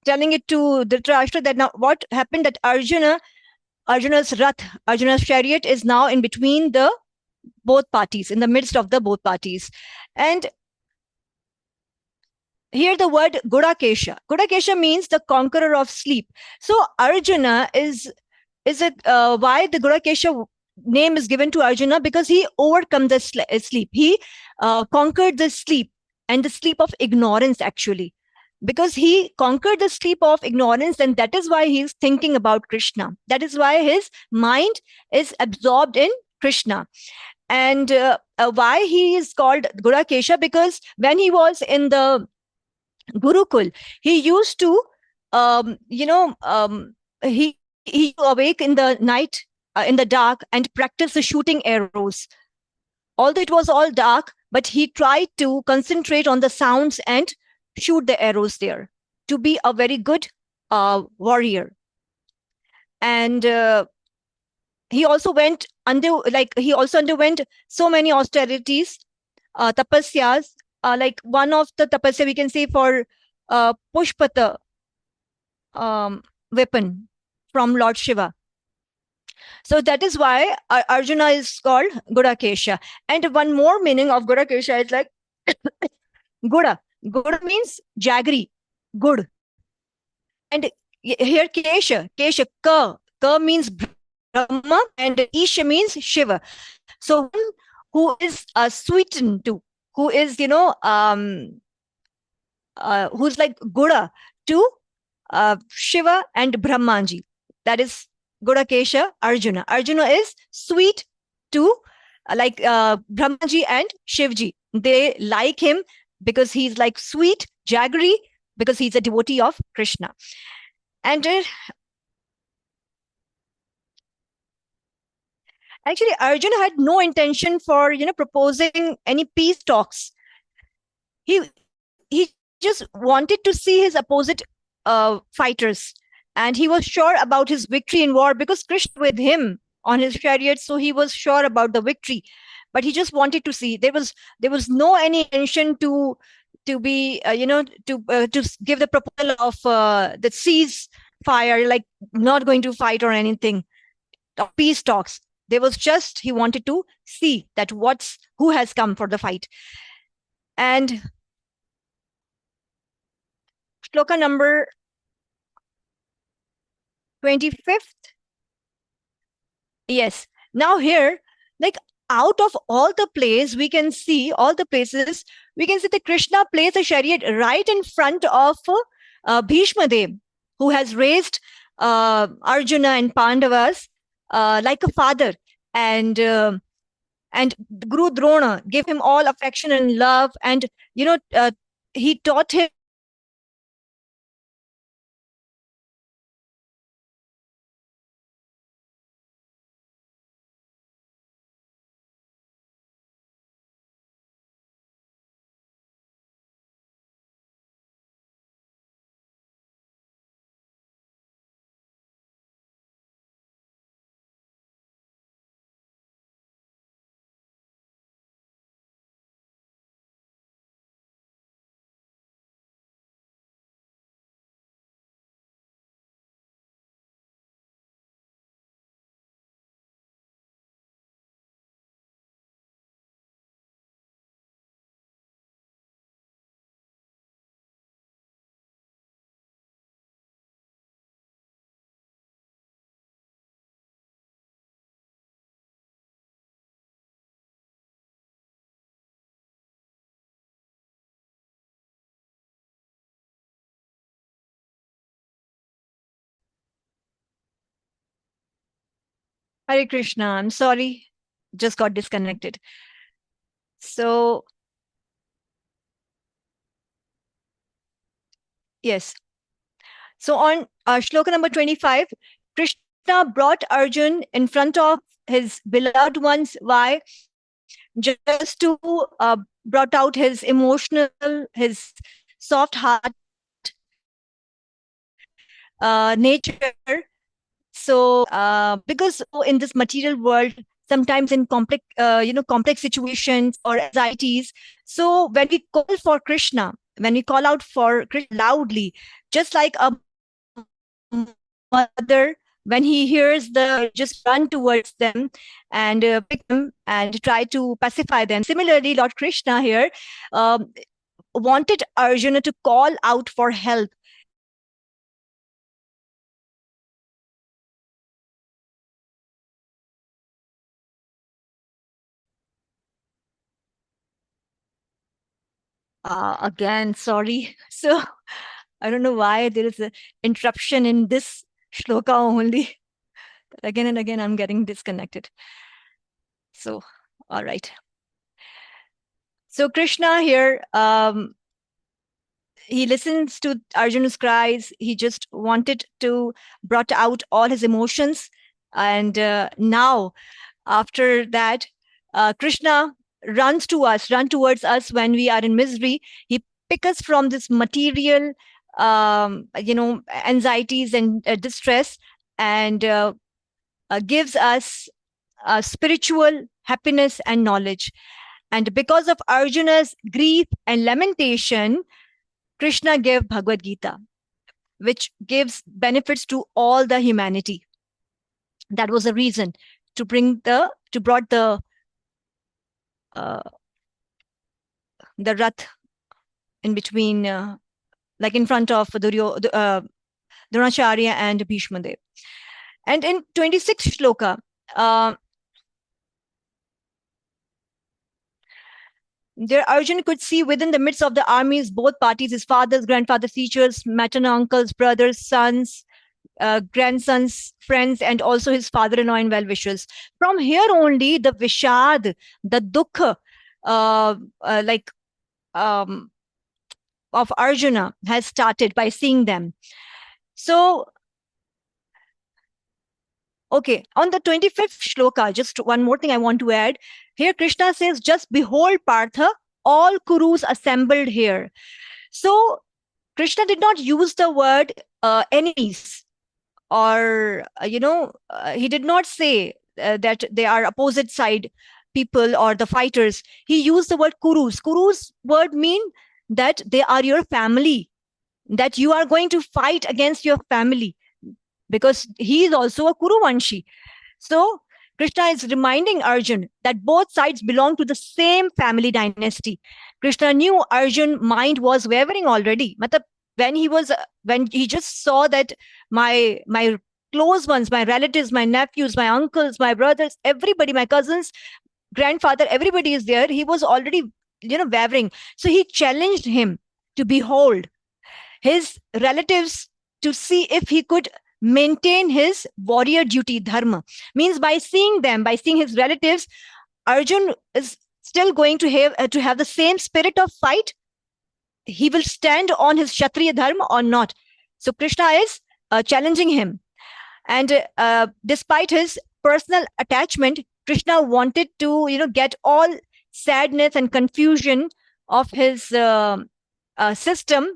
telling it to Dhritarashtra that now what happened that Arjuna's Rath, Arjuna's chariot is now in between the both parties, in the midst of the both parties. And here the word Gudakesha. Gudakesha means the conqueror of sleep. So Arjuna is a why the Gudakesha name is given to Arjuna, because he overcome the sleep. He conquered the sleep, and the sleep of ignorance actually. Because he conquered the sleep of ignorance, and that is why he is thinking about Krishna. That is why his mind is absorbed in Krishna. And why he is called Gudakesha? Because when he was in the Gurukul, he used to, he awake in the night, in the dark, and practice the shooting arrows. Although it was all dark, but he tried to concentrate on the sounds and shoot the arrows there to be a very good warrior. And he also underwent so many austerities, tapasyas. Like one of the tapasya we can say for Pushpata weapon from Lord Shiva. So that is why Arjuna is called Gudakesha. And one more meaning of Gudakesha is like Guda. Guda means jaggery, good. And here Kesha, Ka means Brahma, and Isha means Shiva. So one who is sweetened to, who is, who's like Guda to Shiva and Brahmanji. That is Gudakesha Arjuna. Arjuna is sweet to Brahmaji and Shivji. They like him because he's like sweet, jaggery, because he's a devotee of Krishna. And actually, Arjuna had no intention for proposing any peace talks. He just wanted to see his opposite fighters, and he was sure about his victory in war because Krishna with him on his chariot, so he was sure about the victory. But he just wanted to see. There was no any intention to be to give the proposal of the ceasefire, like not going to fight or anything, peace talks. There was just he wanted to see that who has come for the fight. And shloka number 25th. Yes. Now here, like out of all the places, we can see that Krishna plays a chariot right in front of Bhishma Dev, who has raised Arjuna and Pandavas like a father, and Guru Drona gave him all affection and love, and he taught him Hare Krishna. I'm sorry, just got disconnected. So, yes. So on shloka number 25, Krishna brought Arjun in front of his beloved ones. Why? Just to brought out his emotional, his soft heart nature. So because in this material world, sometimes in complex situations or anxieties, so when we call for Krishna, when we call out for Krishna loudly, just like a mother, when he hears just run towards them and pick them and try to pacify them. Similarly, Lord Krishna here wanted Arjuna to call out for help. Again, sorry. So I don't know why there is an interruption in this shloka only. Again and again, I'm getting disconnected. So, all right. So Krishna here, he listens to Arjuna's cries. He just wanted to brought out all his emotions. And now, after that, Krishna runs towards us when we are in misery. He picks us from this material, anxieties and distress, and gives us spiritual happiness and knowledge. And because of Arjuna's grief and lamentation, Krishna gave Bhagavad Gita, which gives benefits to all the humanity. That was the reason to brought the rath in between, like in front of Dronacharya and Bhishma Dev. And in 26th shloka, there Arjun could see within the midst of the armies both parties, his fathers, grandfathers, teachers, maternal uncles, brothers, sons, grandsons, friends, and also his father-in-law and well-wishers. From here only the Vishad, the Dukha, of Arjuna has started by seeing them. So, okay, on the 25th shloka, just one more thing I want to add. Here Krishna says, just behold Partha, all Kurus assembled here. So Krishna did not use the word enemies, or, he did not say that they are opposite side people or the fighters. He used the word Kurus. Kurus word mean that they are your family, that you are going to fight against your family, because he is also a Kuruvanshi. So Krishna is reminding Arjun that both sides belong to the same family dynasty. Krishna knew Arjun's mind was wavering already. When he just saw that my close ones, my relatives, my nephews, my uncles, my brothers, everybody, my cousins, grandfather, everybody is there. He was already, wavering. So he challenged him to behold his relatives to see if he could maintain his warrior duty, dharma. Means by seeing them, by seeing his relatives, Arjun is still going to have the same spirit of fight. He will stand on his Kshatriya dharma or not. So Krishna is challenging him. And despite his personal attachment, Krishna wanted to, get all sadness and confusion of his system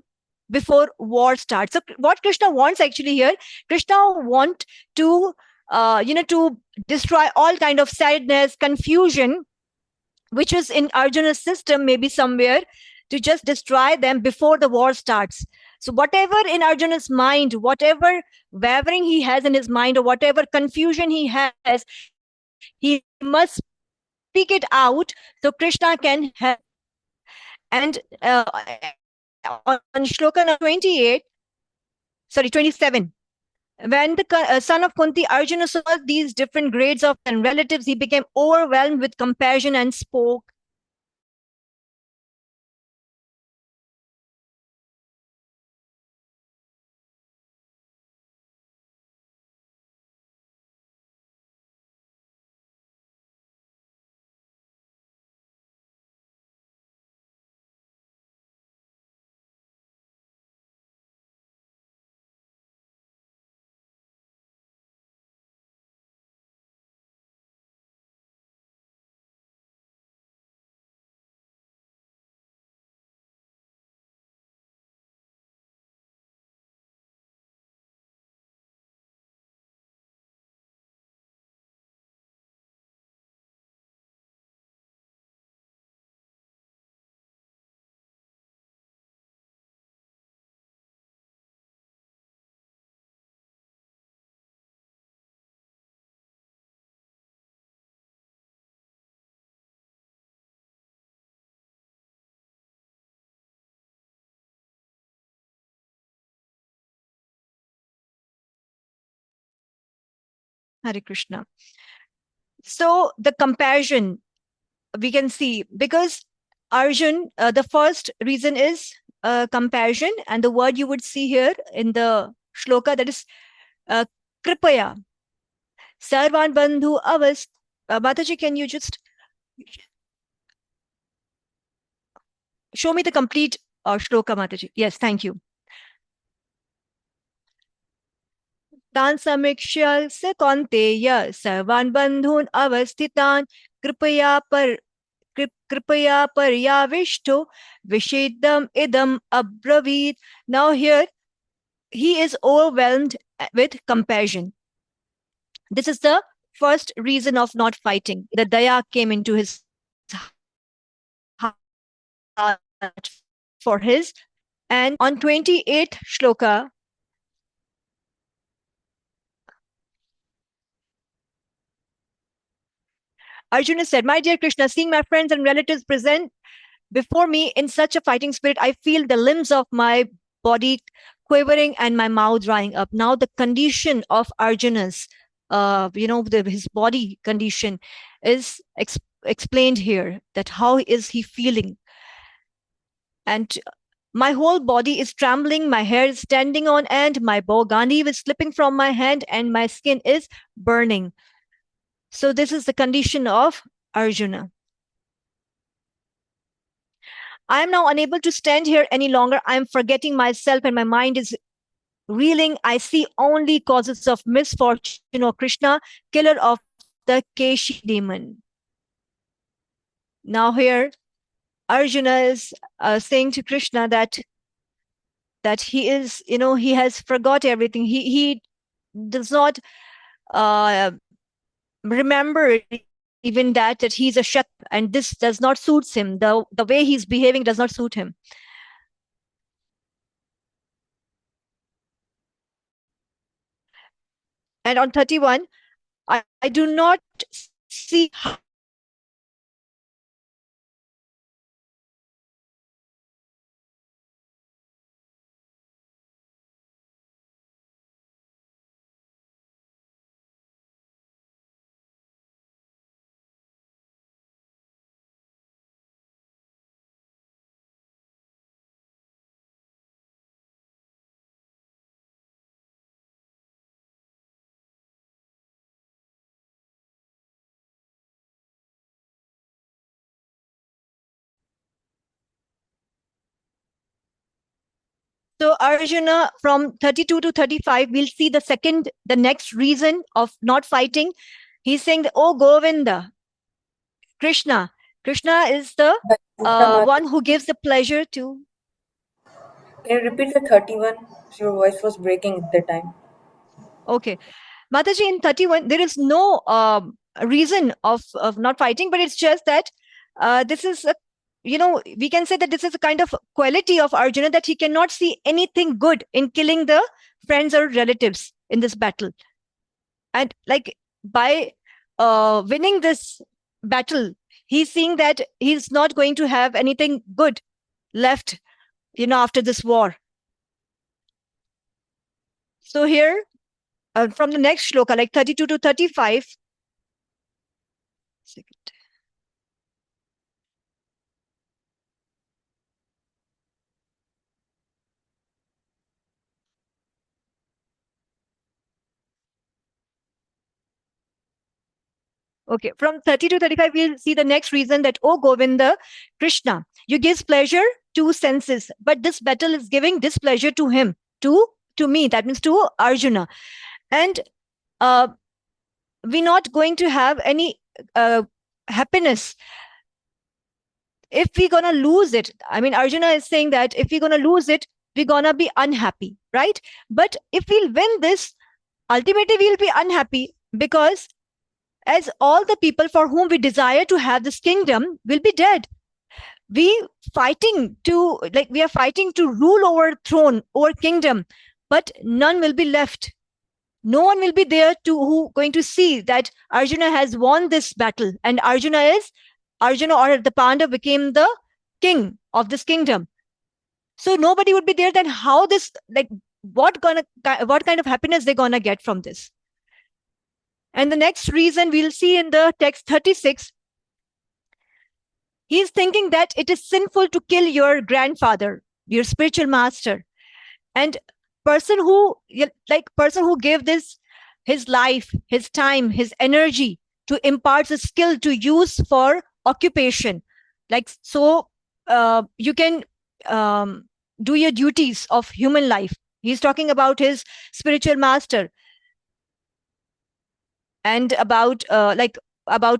before war starts. So what Krishna wants actually here, Krishna want to, to destroy all kind of sadness, confusion, which is in Arjuna's system, maybe somewhere, to just destroy them before the war starts. So whatever in Arjuna's mind, whatever wavering he has in his mind, or whatever confusion he has, he must speak it out so Krishna can help. And on shloka number 28, sorry, 27, when the son of Kunti, Arjuna, saw these different grades of and relatives, he became overwhelmed with compassion and spoke. Hare Krishna. So the compassion, we can see, because Arjun, the first reason is compassion, and the word you would see here in the shloka, that is uh, kripaya. Sarvan bandhu avas. Mataji, can you just show me the complete shloka, Mataji? Yes, thank you. तान् समीक्ष्य स कौन्तेय सर्वान् बन्धून् अवस्थितान् कृपया पर्याविष्टो विषेदम idam abravit. Now here he is overwhelmed with compassion. This is the first reason of not fighting. The daya came into his heart for his. And on 28th shloka, Arjuna said, "My dear Krishna, seeing my friends and relatives present before me in such a fighting spirit, I feel the limbs of my body quivering and my mouth drying up." Now the condition of Arjuna's, his body condition is explained here, that how is he feeling. And my whole body is trembling, my hair is standing on end, my bow Gandhi is slipping from my hand, and my skin is burning. So this is the condition of Arjuna. I am now unable to stand here any longer. I am forgetting myself and my mind is reeling. I see only causes of misfortune, O Krishna, killer of the Keshi demon. Now here, Arjuna is saying to Krishna that he is, he has forgot everything. He does not remember even that he's a Kshat, and this does not suit him. The way he's behaving does not suit him. And on 31, I do not see how So Arjuna, from 32 to 35, we'll see the next reason of not fighting. He's saying that, oh Govinda, Krishna is the one who gives the pleasure to. Can you repeat the 31? Your voice was breaking at the time. Okay. Mataji, in 31, there is no reason of not fighting, but it's just that this is a, we can say that this is a kind of quality of Arjuna, that he cannot see anything good in killing the friends or relatives in this battle. And like by winning this battle, he's seeing that he's not going to have anything good left, after this war. So here, from the next shloka, like 32 to 35. Second. Okay, from 30 to 35, we'll see the next reason that, oh Govinda, Krishna, you give pleasure to senses, but this battle is giving displeasure to him, to me, that means to Arjuna. And we're not going to have any happiness if we're going to lose it. I mean, Arjuna is saying that if we're going to lose it, we're going to be unhappy, right? But if we'll win this, ultimately we'll be unhappy, because as all the people for whom we desire to have this kingdom will be dead. We are fighting to rule over throne, over kingdom, but none will be left. No one will be there who going to see that Arjuna has won this battle, and Arjuna or the Pandav became the king of this kingdom. So nobody would be there. Then how this, what kind of happiness they're gonna get from this? And the next reason we'll see in the text 36, he's thinking that it is sinful to kill your grandfather, your spiritual master. And person who gave this, his life, his time, his energy to impart the skill to use for occupation. You can do your duties of human life. He's talking about his spiritual master. And about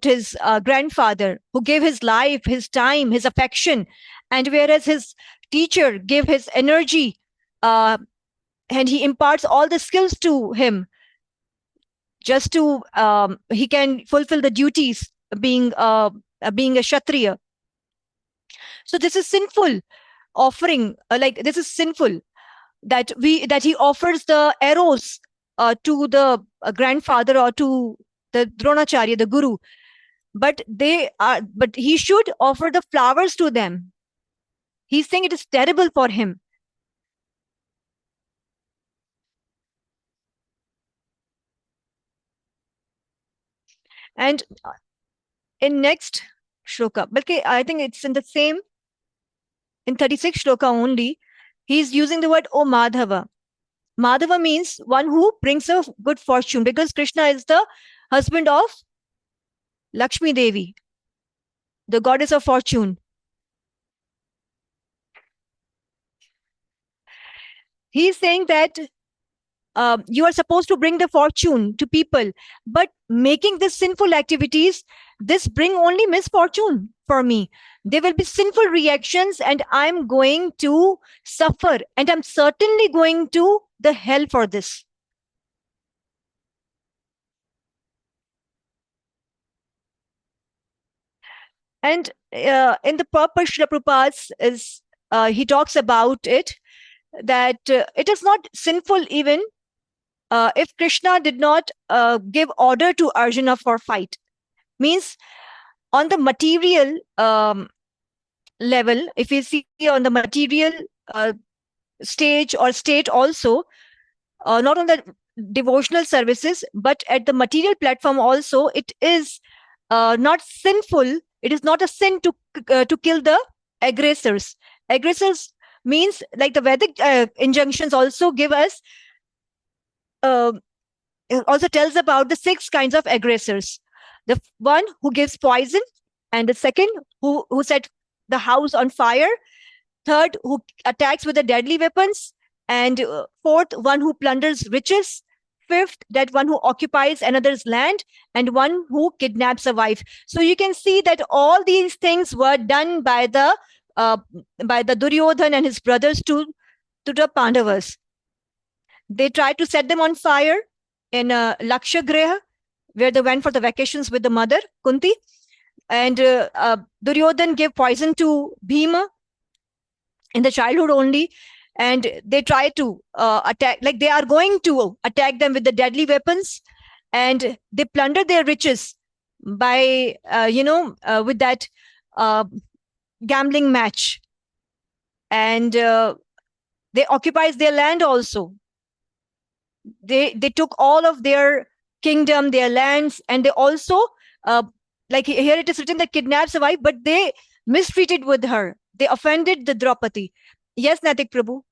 his grandfather, who gave his life, his time, his affection, and whereas his teacher gave his energy, and he imparts all the skills to him, just to he can fulfill the duties being a Kshatriya. So this is sinful offering. This is sinful that he offers the arrows to the grandfather or to the Dronacharya, the guru, but he should offer the flowers to them. He's saying it is terrible for him. And in next shloka, but I think it's in the same, in 36 shloka only, he's using the word O Madhava. Madhava means one who brings a good fortune, because Krishna is the husband of Lakshmi Devi, the goddess of fortune. He's saying that you are supposed to bring the fortune to people, but making these sinful activities, this bring only misfortune for me. There will be sinful reactions, and I'm going to suffer, and I'm certainly going to the hell for this. And in the purpose, Srila Prabhupada he talks about it, that it is not sinful even if Krishna did not give order to Arjuna for fight. Means on the material level, if you see on the material stage or state also, not on the devotional services, but at the material platform also, it is not sinful. It is not a sin to kill the aggressors. Aggressors means, like the Vedic injunctions also give us, also tells about the 6 kinds of aggressors. The one who gives poison, and the second who set the house on fire, third who attacks with the deadly weapons, And fourth, one who plunders riches. Fifth, that one who occupies another's land, and one who kidnaps a wife. So you can see that all these things were done by the Duryodhan and his brothers to the Pandavas. They tried to set them on fire in Lakshagriha, where they went for the vacations with the mother Kunti, and Duryodhan gave poison to Bhima in the childhood only, and they try to attack, like they are going to attack them with the deadly weapons, and they plunder their riches by with that gambling match, and they occupies their land also. They took all of their kingdom, their lands, and they also like here it is written that kidnaps a wife, but they mistreated with her. They offended the Draupadi. Yes, Natik Prabhu.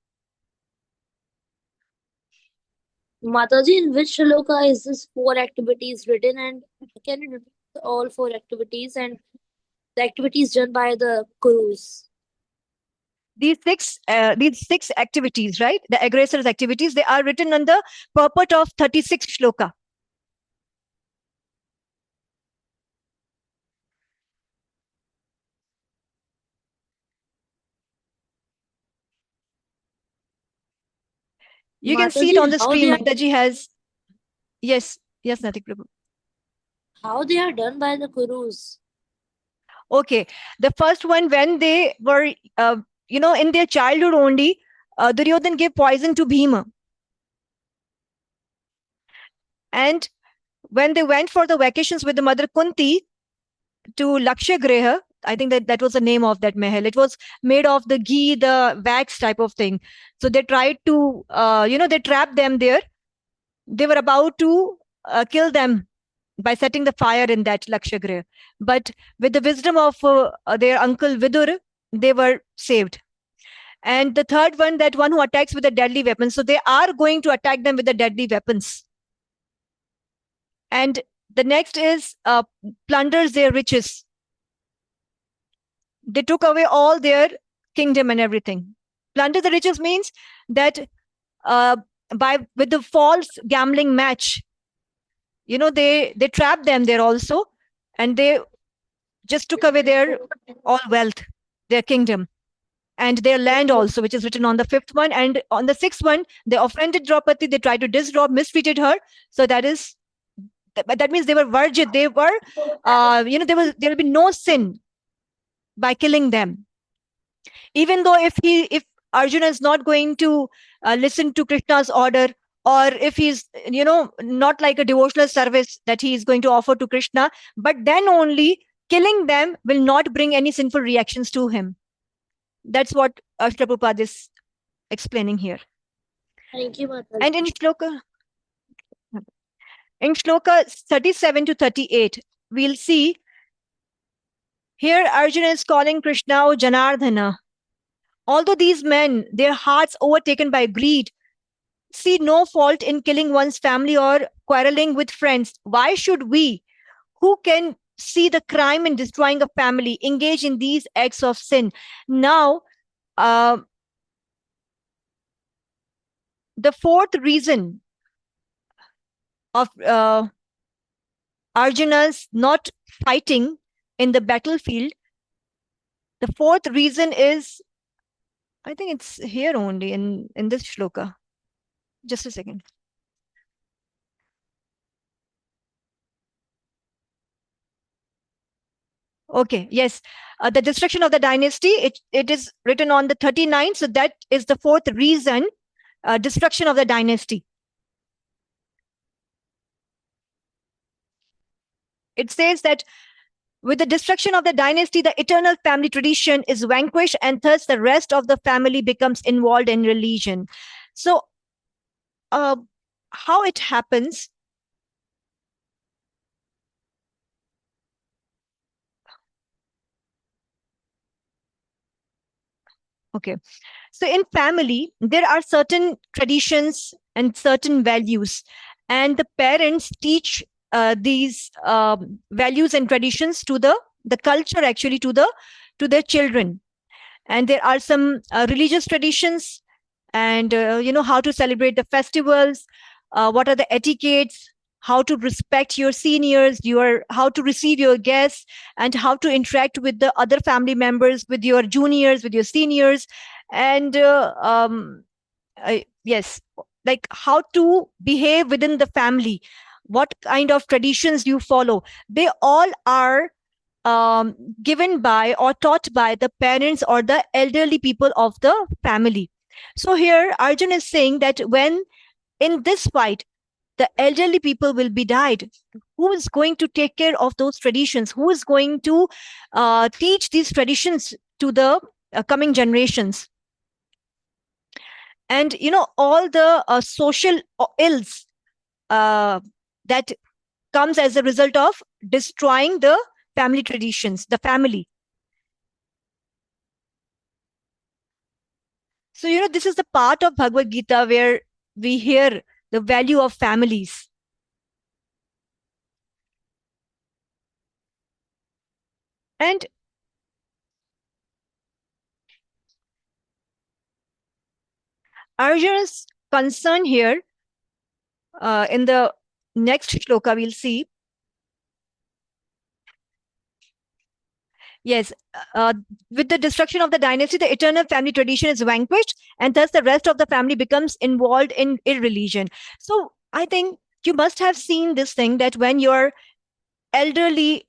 Mataji, in which shloka is this 4 activities written, and can you repeat all 4 activities and the activities done by the Kurus? These six activities, right? The aggressors' activities, they are written on the purport of 36 shloka. You can see it on the screen. Mataji has. Yes, Natik Prabhu. How they are done by the Kurus? Okay, the first one, when they were, in their childhood only, Duryodhan gave poison to Bhima. And when they went for the vacations with the mother Kunti to Lakshagriha, I think that was the name of that mahal. It was made of the ghee, the wax type of thing. So they tried to, they trapped them there. They were about to kill them by setting the fire in that Lakshagriha. But with the wisdom of their uncle Vidur, they were saved. And the third one, that one who attacks with a deadly weapon. So they are going to attack them with the deadly weapons. And the next is plunders their riches. They took away all their kingdom and everything. Plunder the riches means that with the false gambling match, they trapped them there also, and they just took away their all wealth, their kingdom, and their land also, which is written on the 5th one. And on the 6th one, they offended Draupadi. They tried to disrobe, mistreated her. So that means they were virgin. They were, there will be no sin by killing them. Even though if Arjuna is not going to listen to Krishna's order, or if he's, not like a devotional service that he is going to offer to Krishna, but then only killing them will not bring any sinful reactions to him. That's what Srila Prabhupada is explaining here. Thank you, Mataji. And in shloka 37 to 38, we'll see here Arjuna is calling Krishna O Janardhana. Although these men, their hearts overtaken by greed, see no fault in killing one's family or quarreling with friends, why should we, who can see the crime in destroying a family, engage in these acts of sin? Now, the fourth reason of Arjuna's not fighting in the battlefield, the fourth reason is, I think it's here only in this shloka. Just a second. Okay, yes. The destruction of the dynasty, it is written on the 39. So that is the fourth reason, destruction of the dynasty. It says that with the destruction of the dynasty, the eternal family tradition is vanquished, and thus the rest of the family becomes involved in religion. So how it happens? Okay. So in family, there are certain traditions and certain values, and the parents teach these values and traditions to the culture, actually, to their children. And there are some religious traditions, and how to celebrate the festivals, what are the etiquettes, how to respect your seniors, how to receive your guests, and how to interact with the other family members, with your juniors, with your seniors, and yes, like how to behave within the family, what kind of traditions you follow. They all are given by or taught by the parents or the elderly people of the family. So here Arjun is saying that when in this fight the elderly people will be died, who is going to take care of those traditions? Who is going to teach these traditions to the coming generations? And all the social ills that comes as a result of destroying the family traditions, the family. So this is the part of Bhagavad Gita where we hear the value of families. And Arjuna's concern here, in the next shloka we'll see. Yes, with the destruction of the dynasty, the eternal family tradition is vanquished, and thus the rest of the family becomes involved in irreligion. So I think you must have seen this thing, that when your elderly,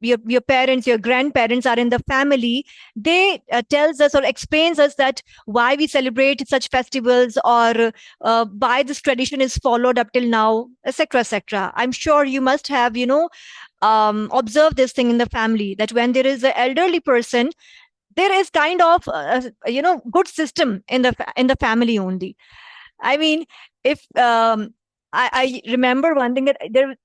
your parents, your grandparents are in the family, they tells us or explains us that why we celebrate such festivals, or why this tradition is followed up till now, etc., etc. I'm sure you must have observed this thing in the family, that when there is an elderly person, there is kind of good system in the family only. I mean, if I remember one thing, that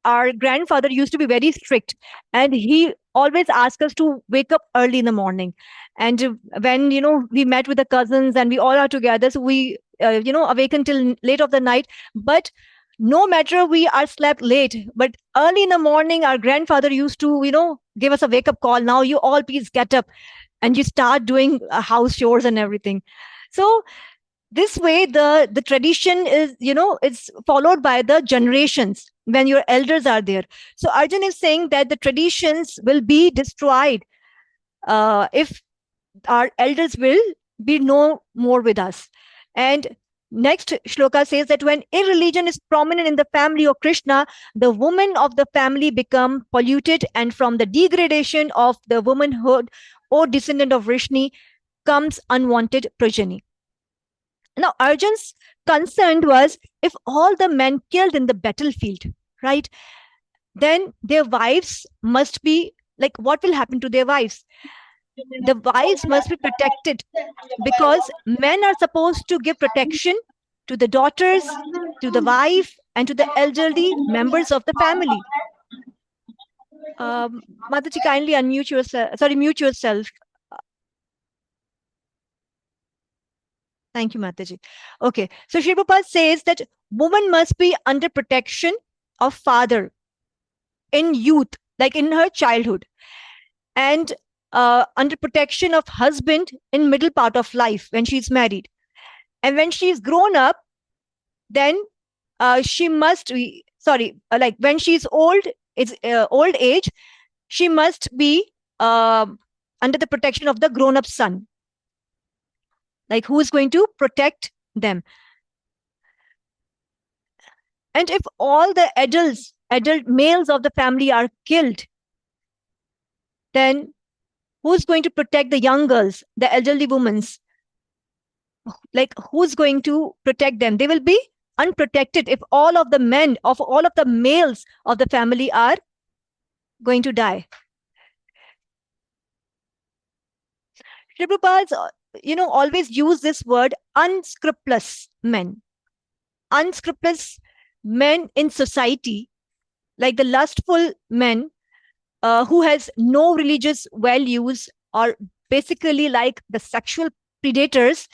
our grandfather used to be very strict, and he always asked us to wake up early in the morning. And when we met with the cousins and we all are together, so we awaken till late of the night. But no matter we are slept late, but early in the morning our grandfather used to give us a wake up call. Now you all please get up and you start doing house chores and everything. So this way the tradition is it's followed by the generations when your elders are there. So Arjun is saying that the traditions will be destroyed if our elders will be no more with us. And next shloka says that when irreligion is prominent in the family of Krishna, the women of the family become polluted, and from the degradation of the womanhood or descendant of Vrishni comes unwanted progeny. Now, Arjun's concern was, if all the men killed in the battlefield, right, then their wives must be like, what will happen to their wives? The wives must be protected, because men are supposed to give protection to the daughters, to the wife, and to the elderly members of the family. Mataji, kindly unmute yourself. Sorry, mute yourself. Thank you, Mataji. Okay, so Shri Prabhupada says that woman must be under protection of father in youth, like in her childhood, and under protection of husband in middle part of life when she's married. And when she's grown up, then she must be, like when she's old, it's old age, she must be under the protection of the grown-up son. Like, who is going to protect them? And if all the adult males of the family are killed, then who's going to protect the young girls, the elderly women? Like, who's going to protect them? They will be unprotected if all of the men, of all of the males of the family are going to die. Prabhupada, always use this word, unscrupulous men. Unscrupulous men in society, like the lustful men who has no religious values, are basically like the sexual predators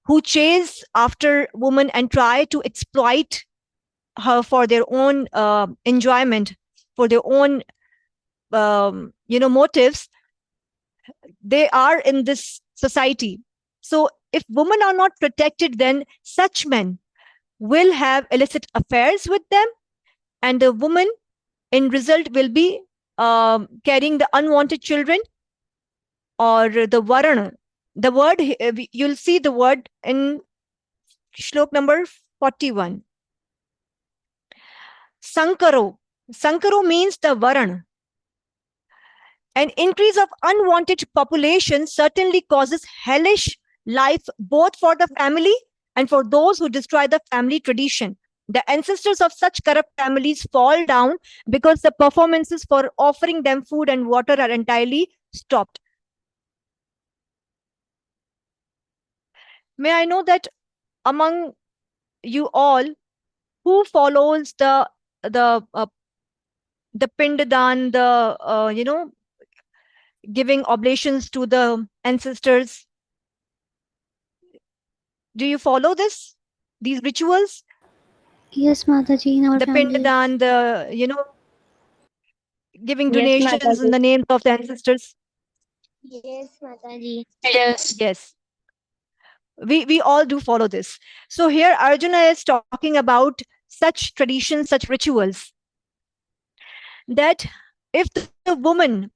who chase after women and try to exploit her for their own enjoyment, for their own motives. They are in this society. So if women are not protected, then such men will have illicit affairs with them, and the woman in result will be carrying the unwanted children or the varana. The word, you'll see the word in shlok number 41. Sankaro. Sankaro means the varana. An increase of unwanted population certainly causes hellish life both for the family and for those who destroy the family tradition. The ancestors of such corrupt families fall down because the performances for offering them food and water are entirely stopped. May I know that among you all, who follows the pindadan, the giving oblations to the ancestors? Do you follow these rituals? Yes, Mataji, in our the family. pindadan, giving Yes, donations in Mataji. the names of the ancestors. Yes, Mataji. Yes, we all do follow this. So here Arjuna is talking about such traditions, such rituals, that if the woman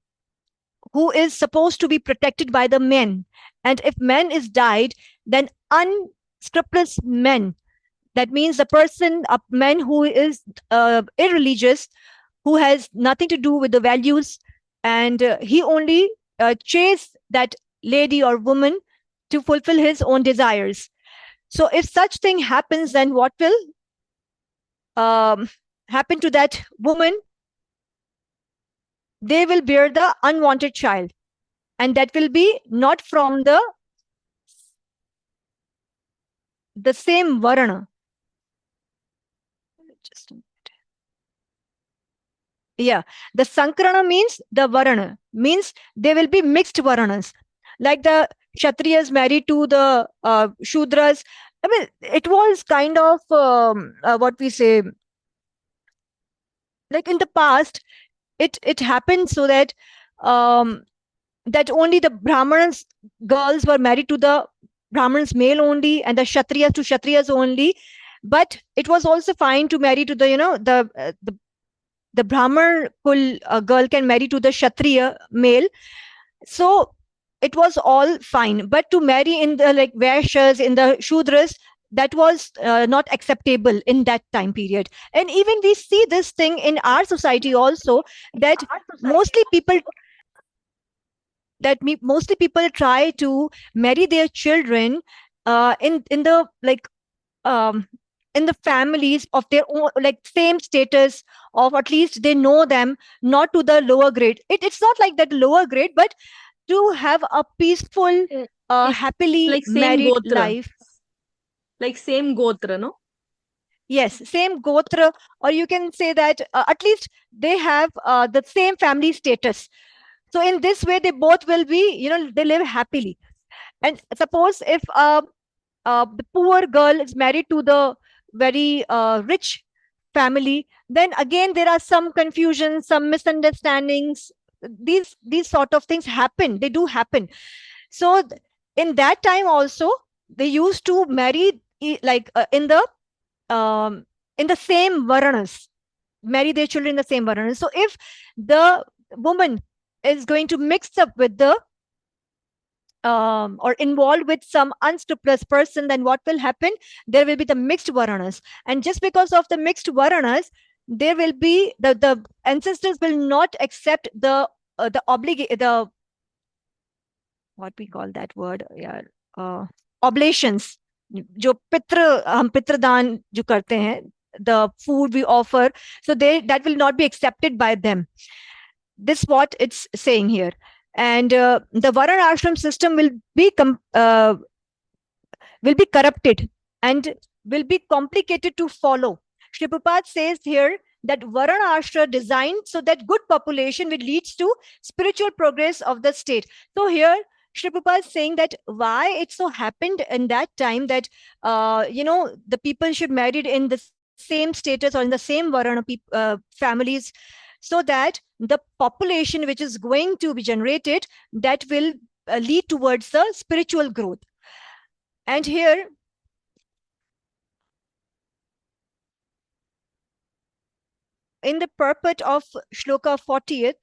who is supposed to be protected by the men, and if men is died, then unscrupulous men, that means the person, a man who is irreligious, who has nothing to do with the values, and he only chase that lady or woman to fulfill his own desires. So if such thing happens, then what will happen to that woman? They will bear the unwanted child, and that will be not from the same varana. Just a minute. Yeah, the sankrana means the varana, means they will be mixed varanas, like the kshatriyas married to the shudras. I mean, it was kind of what we say, like in the past, it happened so that that only the brahmans girls were married to the brahmans male only, and the kshatriyas to kshatriyas only. But it was also fine to marry to the brahman kul girl can marry to the kshatriya male. So it was all fine, but to marry in the like vaishyas, in the shudras, that was not acceptable in that time period. And even we see this thing in our society also, that mostly people mostly people try to marry their children in the like in the families of their own, like same status, of at least they know them, not to the lower grade. It's not like that lower grade, but to have a peaceful happily like same married gotra, life. like same gotra, no? Yes, same gotra, or you can say that at least they have the same family status. So in this way, they both will be, they live happily. And suppose if the poor girl is married to the very rich family, then again there are some confusions, some misunderstandings. These sort of things happen. They do happen. So in that time also, they used to marry in the same varanas, marry their children in the same varanas. So if the woman is going to mix up with the or involved with some unscrupulous person, then what will happen? There will be the mixed varanas, and just because of the mixed varanas, there will be the ancestors will not accept the what we call that word, yeah, oblations. जो हम पितृदान जो करते हैं, the food we offer, so that will not be accepted by them. This is what it's saying here. And the Varana ashram system will be corrupted and will be complicated to follow. Shri Prabhupada says here that Varana ashram designed so that good population will leads to spiritual progress of the state. So here Shri Prabhupada is saying that why it so happened in that time that the people should marry in the same status or in the same Varana families, so that the population which is going to be generated, that will lead towards the spiritual growth. And here, in the purport of Shloka 40th,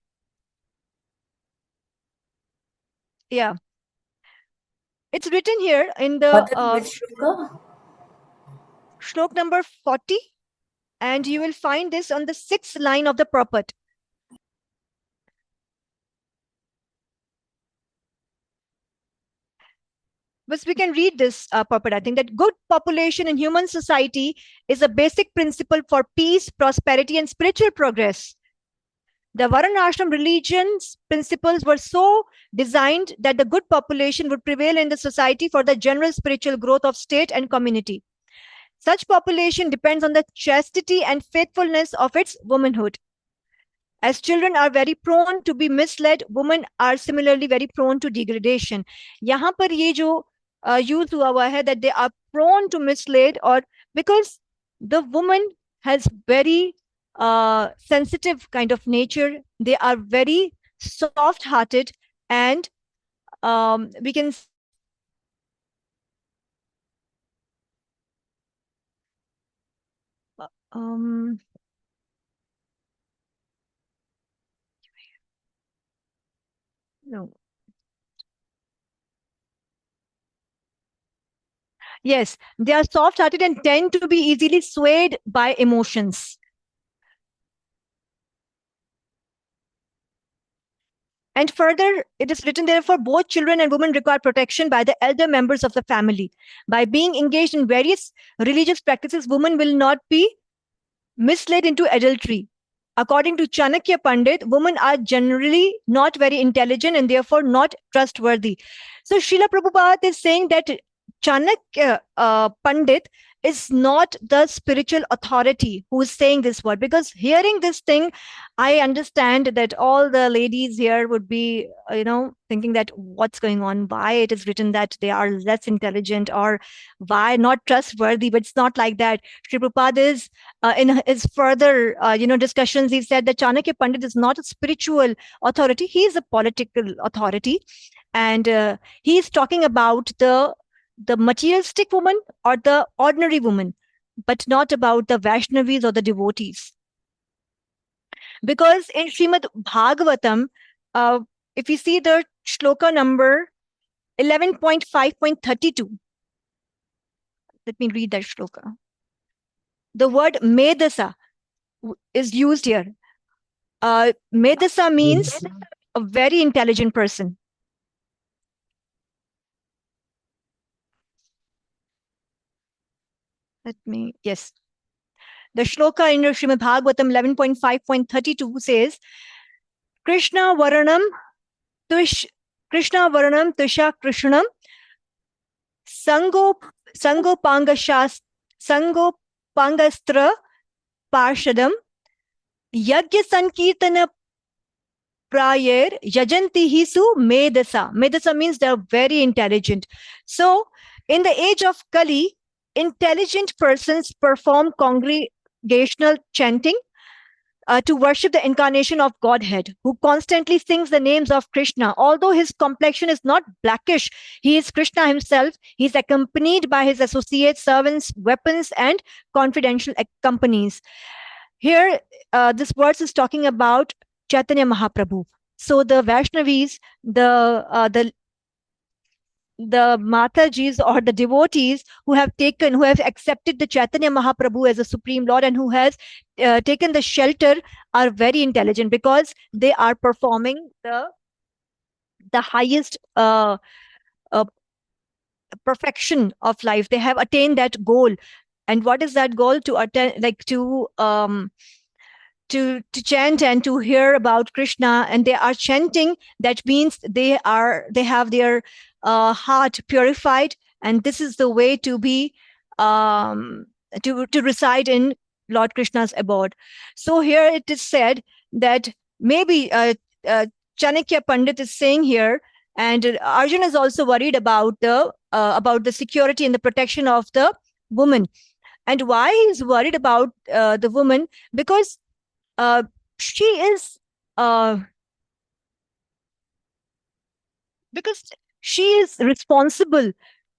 yeah, it's written here in the Shlok number 40, and you will find this on the 6th line of the purport. But we can read this purport. I think that good population in human society is a basic principle for peace, prosperity, and spiritual progress. The Varnashram religion's principles were so designed that the good population would prevail in the society for the general spiritual growth of state and community. Such population depends on the chastity and faithfulness of its womanhood. As children are very prone to be misled, women are similarly very prone to degradation. यहाँ पर ये जो use हुआ हुआ है that they are prone to mislead, or because the woman has very sensitive kind of nature, they are very soft-hearted, and we can no. Yes, they are soft-hearted and tend to be easily swayed by emotions. And further, it is written, therefore, both children and women require protection by the elder members of the family. By being engaged in various religious practices, women will not be misled into adultery. According to Chanakya Pandit, women are generally not very intelligent and therefore not trustworthy. So Srila Prabhupada is saying that Chanakya Pandit is not the spiritual authority who is saying this word, because hearing this thing, I understand that all the ladies here would be, thinking that what's going on, why it is written that they are less intelligent, or why not trustworthy, but it's not like that. Sri Prabhupada is, in his further, discussions, he said that Chanakya Pandit is not a spiritual authority, he is a political authority. And he's talking about the materialistic woman or the ordinary woman, but not about the Vaishnavis or the devotees. Because in Srimad Bhagavatam, if you see the shloka number 11.5.32, let me read that shloka. The word Medasa is used here. Medasa means a very intelligent person. Yes. The shloka in Srimad Bhagavatam 11.5.32 says, Krishna Varanam Tusha Krishnam Sango Pangastra Parshadam Yagya Sankirtana Prayer Yajanti Hisu Medasa. Medasa means they are very intelligent. So, in the age of Kali, intelligent persons perform congregational chanting to worship the incarnation of Godhead, who constantly sings the names of Krishna. Although his complexion is not blackish, he is Krishna himself. He is accompanied by his associates, servants, weapons, and confidential companies. Here, this verse is talking about Chaitanya Mahaprabhu. So the Vaishnavis, the Matajis or the devotees who have accepted the Chaitanya Mahaprabhu as a Supreme Lord and who has taken the shelter are very intelligent, because they are performing the highest perfection of life. They have attained that goal. And what is that goal? To attain, to chant and to hear about Krishna, and they are chanting. That means they have their heart purified, and this is the way to be to reside in Lord Krishna's abode. So here it is said that maybe Chanakya Pandit is saying here, and Arjuna is also worried about the security and the protection of the woman. And why he's worried about the woman? Because she is responsible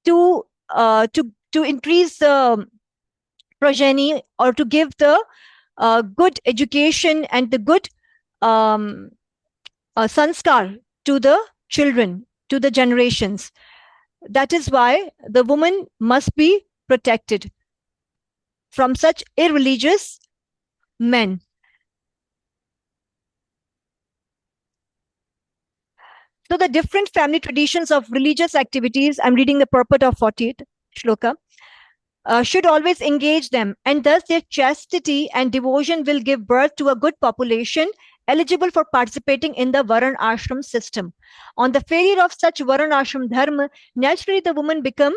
to to increase the progeny, or to give the good education and the good sanskar to the children, to the generations. That is why the woman must be protected from such irreligious men. So the different family traditions of religious activities, I'm reading the purport of 40th shloka, should always engage them, and thus their chastity and devotion will give birth to a good population eligible for participating in the Varan Ashram system. On the failure of such Varan Ashram dharma, naturally the woman become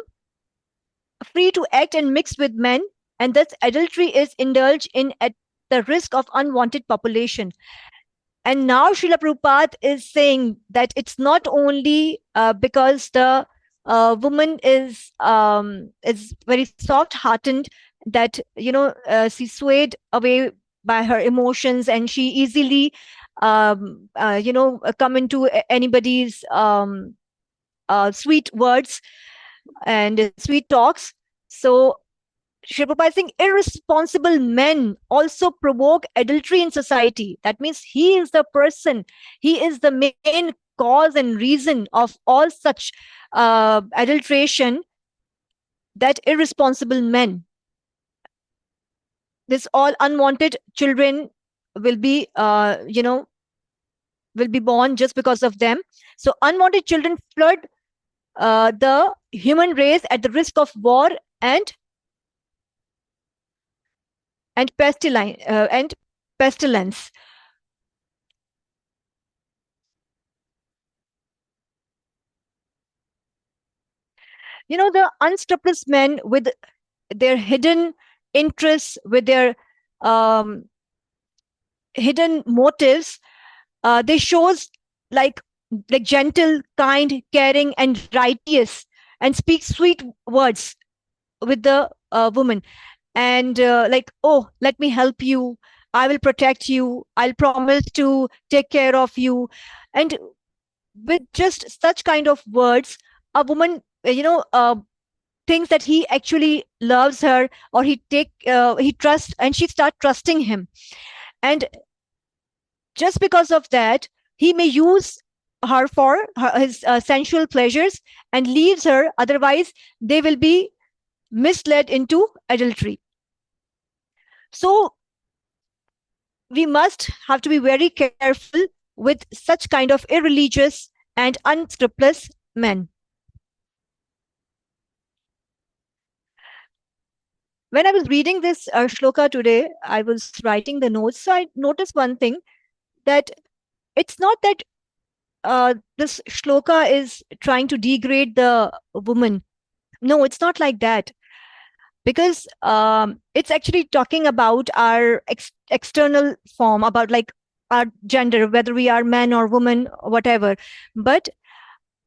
free to act and mix with men, and thus adultery is indulged in at the risk of unwanted population. And now Srila Prabhupada is saying that it's not only because the woman is very soft-hearted, that she's swayed away by her emotions, and she easily come into anybody's sweet words and sweet talks. So Sri Prabhupada is saying irresponsible men also provoke adultery in society. That means he is the person, he is the main cause and reason of all such adulteration, that irresponsible men. This all unwanted children will be, will be born just because of them. So unwanted children flood the human race at the risk of war and pestilence. The unscrupulous men with their hidden interests, with their hidden motives, they shows like gentle, kind, caring, and righteous, and speak sweet words with the woman, and oh, let me help you, I will protect you, I'll promise to take care of you. And with just such kind of words, a woman thinks that he actually loves her, or he trusts, and she start trusting him. And just because of that, he may use her for his sensual pleasures and leaves her. Otherwise, they will be misled into adultery. So we must have to be very careful with such kind of irreligious and unscrupulous men. When I was reading this shloka today, I was writing the notes. So I noticed one thing, that it's not that this shloka is trying to degrade the woman. No, it's not like that. Because it's actually talking about our external form, about like our gender, whether we are man or woman, or whatever. But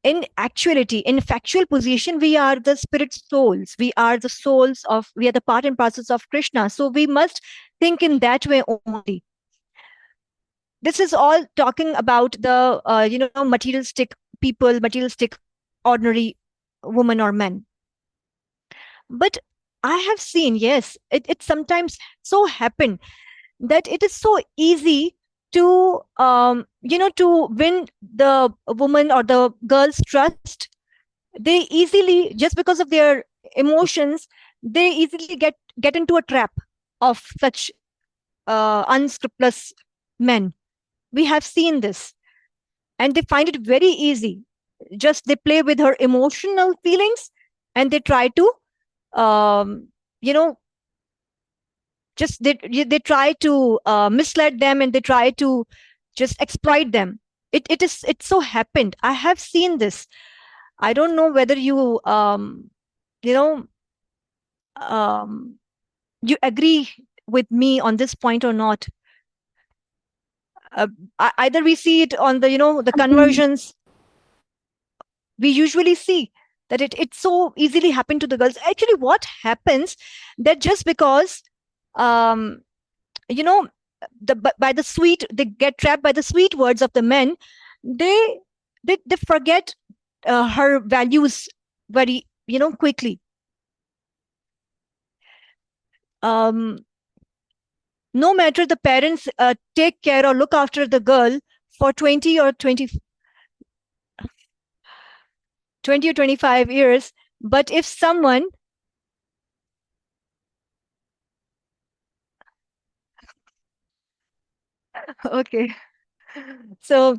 in actuality, in factual position, we are the spirit souls. We are the souls of, we are the part and parcels of Krishna. So we must think in that way only. This is all talking about the, materialistic people, materialistic, ordinary woman or men. But I have seen, yes, it sometimes so happen that it is so easy to, to win the woman or the girl's trust. They easily, just because of their emotions, they easily get into a trap of such unscrupulous men. We have seen this, and they find it very easy. Just they play with her emotional feelings, and they try to just they try to mislead them, and they try to just exploit them. It's so happened. I have seen this. I don't know whether you you agree with me on this point or not. Either we see it on the the conversions. We usually see that it so easily happened to the girls. Actually, what happens, that just because by the sweet, they get trapped by the sweet words of the men, they forget her values very quickly. no matter the parents take care or look after the girl for 20 or 25 years, but if someone okay, so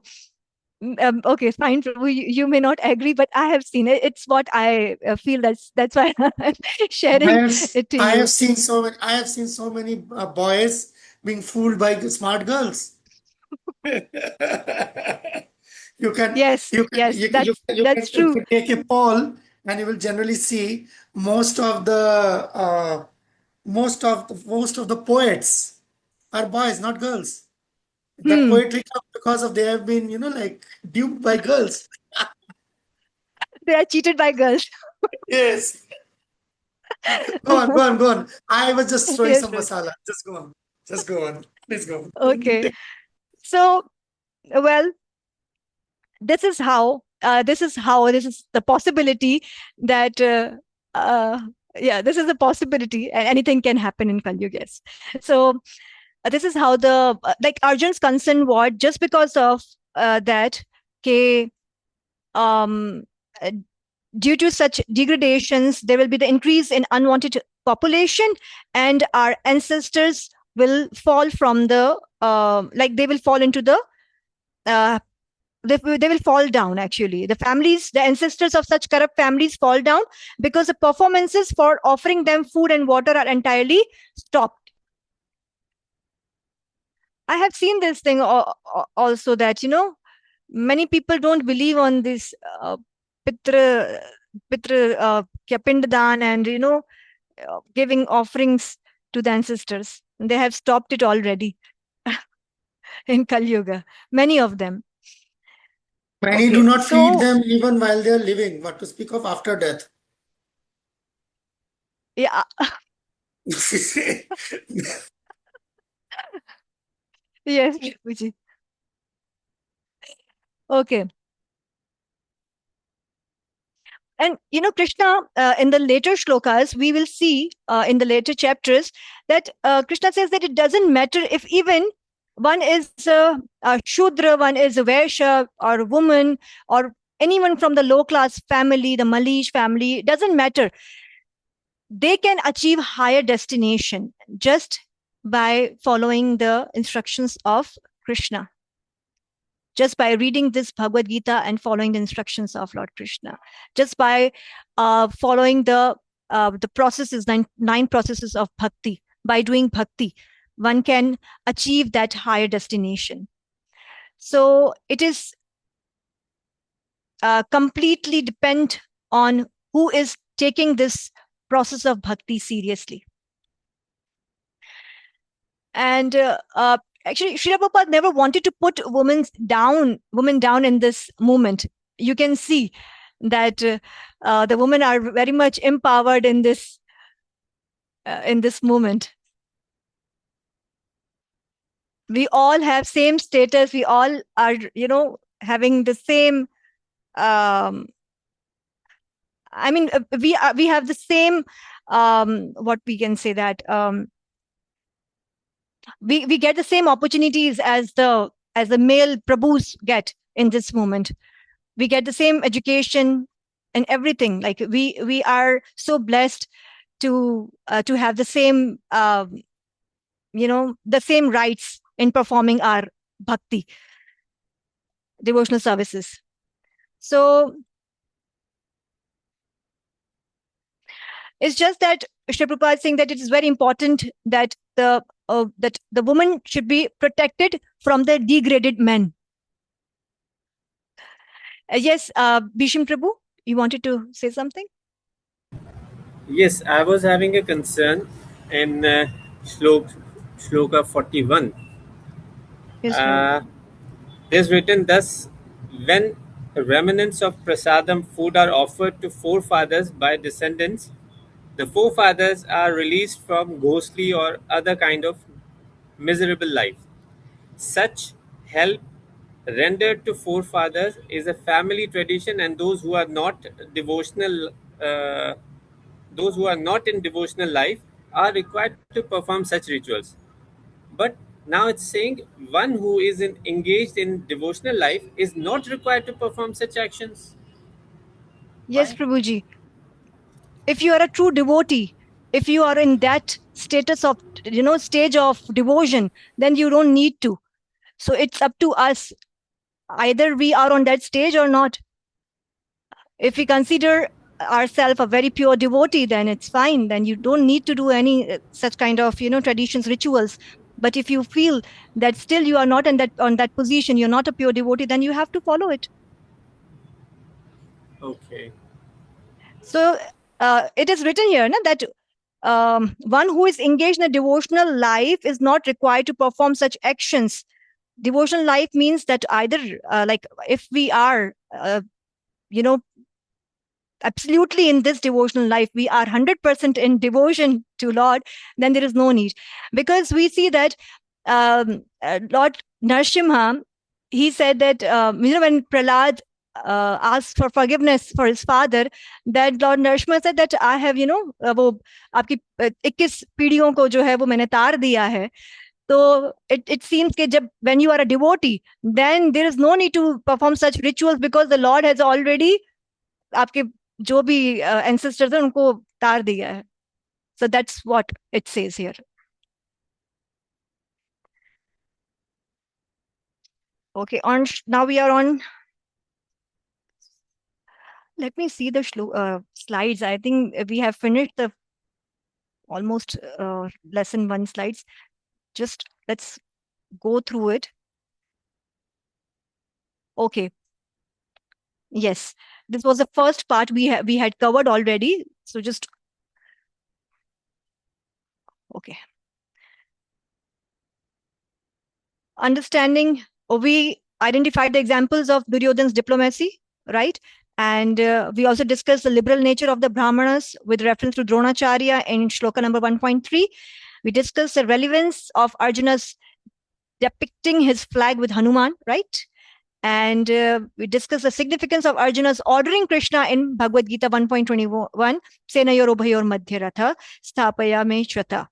okay, fine, Prabhu, you may not agree, but I have seen it. It's what I feel. That's why I'm sharing it to I you. have seen so many. I have seen so many boys being fooled by smart girls. You can Yes, you can yes, you, can- you, that's can- you can that's if true. you take a poll, and you will generally see most of the poets are boys, not girls. That Hmm. poetry comes because of they have been like duped by girls. They are cheated by girls. Yes. Go on. I was just throwing Yes, some yes. masala. Just go on. Just go on. Please go Okay. on. So, well, this is the possibility that uh, yeah, this is a possibility, and anything can happen in Kali Yuga. Yes. So this is how the like Arjun's concern was just because of that. Okay, um, uh, due to such degradations, there will be the increase in unwanted population, and our ancestors will fall from the like they will fall into the uh, they will fall down. Actually, the ancestors of such corrupt families fall down because the performances for offering them food and water are entirely stopped. I have seen this thing also, that many people don't believe on this pitra kya pinddan, and giving offerings to the ancestors. They have stopped it already in Kali Yuga, many of them. Many do Okay, not feed so them even while they are living. What to speak of after death? yeah. Yes, Prabhuji. Okay. And Krishna, in the later shlokas, we will see in the later chapters that Krishna says that it doesn't matter if even one is a Shudra, one is a Vaishya or a woman, or anyone from the low class family, the Malish family, it doesn't matter. They can achieve higher destination just by following the instructions of Krishna, just by reading this Bhagavad Gita and following the instructions of Lord Krishna, just by following the processes, nine processes of bhakti. By doing bhakti, one can achieve that higher destination. So it is completely depend on who is taking this process of bhakti seriously. And actually, Srila Prabhupada never wanted to put women down in this movement. You can see that the women are very much empowered in this movement. We all have same status. We all are, having the same. I mean, we have the same. What we can say that we get the same opportunities as the male prabhus get in this moment. We get the same education and everything. Like we are so blessed to have the same the same rights in performing our bhakti devotional services. So it's just that Shri Prabhupada is saying that it is very important that the woman should be protected from the degraded men. Yes, Bhisham Prabhu, you wanted to say something? Yes, I was having a concern in shloka 41. Yes, Prabhu. Uh, There's written thus: when remnants of prasadam food are offered to forefathers by descendants, the forefathers are released from ghostly or other kind of miserable life. Such help rendered to forefathers is a family tradition, and devotional, those who are not in devotional life are required to perform such rituals. But now it's saying one who is engaged in devotional life is not required to perform such actions. Yes, Prabhuji. If you are a true devotee, if you are in that status of, stage of devotion, then you don't need to. So it's up to us. Either we are on that stage or not. If we consider ourselves a very pure devotee, then it's fine. Then you don't need to do any such kind of, traditions, rituals. But if you feel that still you are not on that position, you're not a pure devotee, then you have to follow it. Okay. So it is written here that one who is engaged in a devotional life is not required to perform such actions. Devotional life means that either like if we are you know absolutely in this devotional life, we are 100% in devotion to Lord, then there is no need. Because we see that Lord Narsimha, he said that when Prahlad asked for forgiveness for his father, that Lord Narsimha said that I have वो आपकी 21 पीढ़ियों को जो है वो मैंने तार दिया है. So it seems that when you are a devotee, then there is no need to perform such rituals because the Lord has already आपके जो भी ancestors हैं उनको तार दिया है. So that's what it says here. Okay, now we are on. Let me see the slides. I think we have finished the almost lesson 1 slides. Just let's go through it. Okay. Yes, this was the first part we had covered already. So just okay. Understanding, we identified the examples of Duryodhan's diplomacy, right? And we also discussed the liberal nature of the Brahmanas with reference to Dronacharya in shloka number 1.3. We discussed the relevance of Arjuna's depicting his flag with Hanuman, right? And we discussed the significance of Arjuna's ordering Krishna in Bhagavad Gita 1.21, Senayor Ubhayor Madhyaratha, Sthapaya Me Shwata.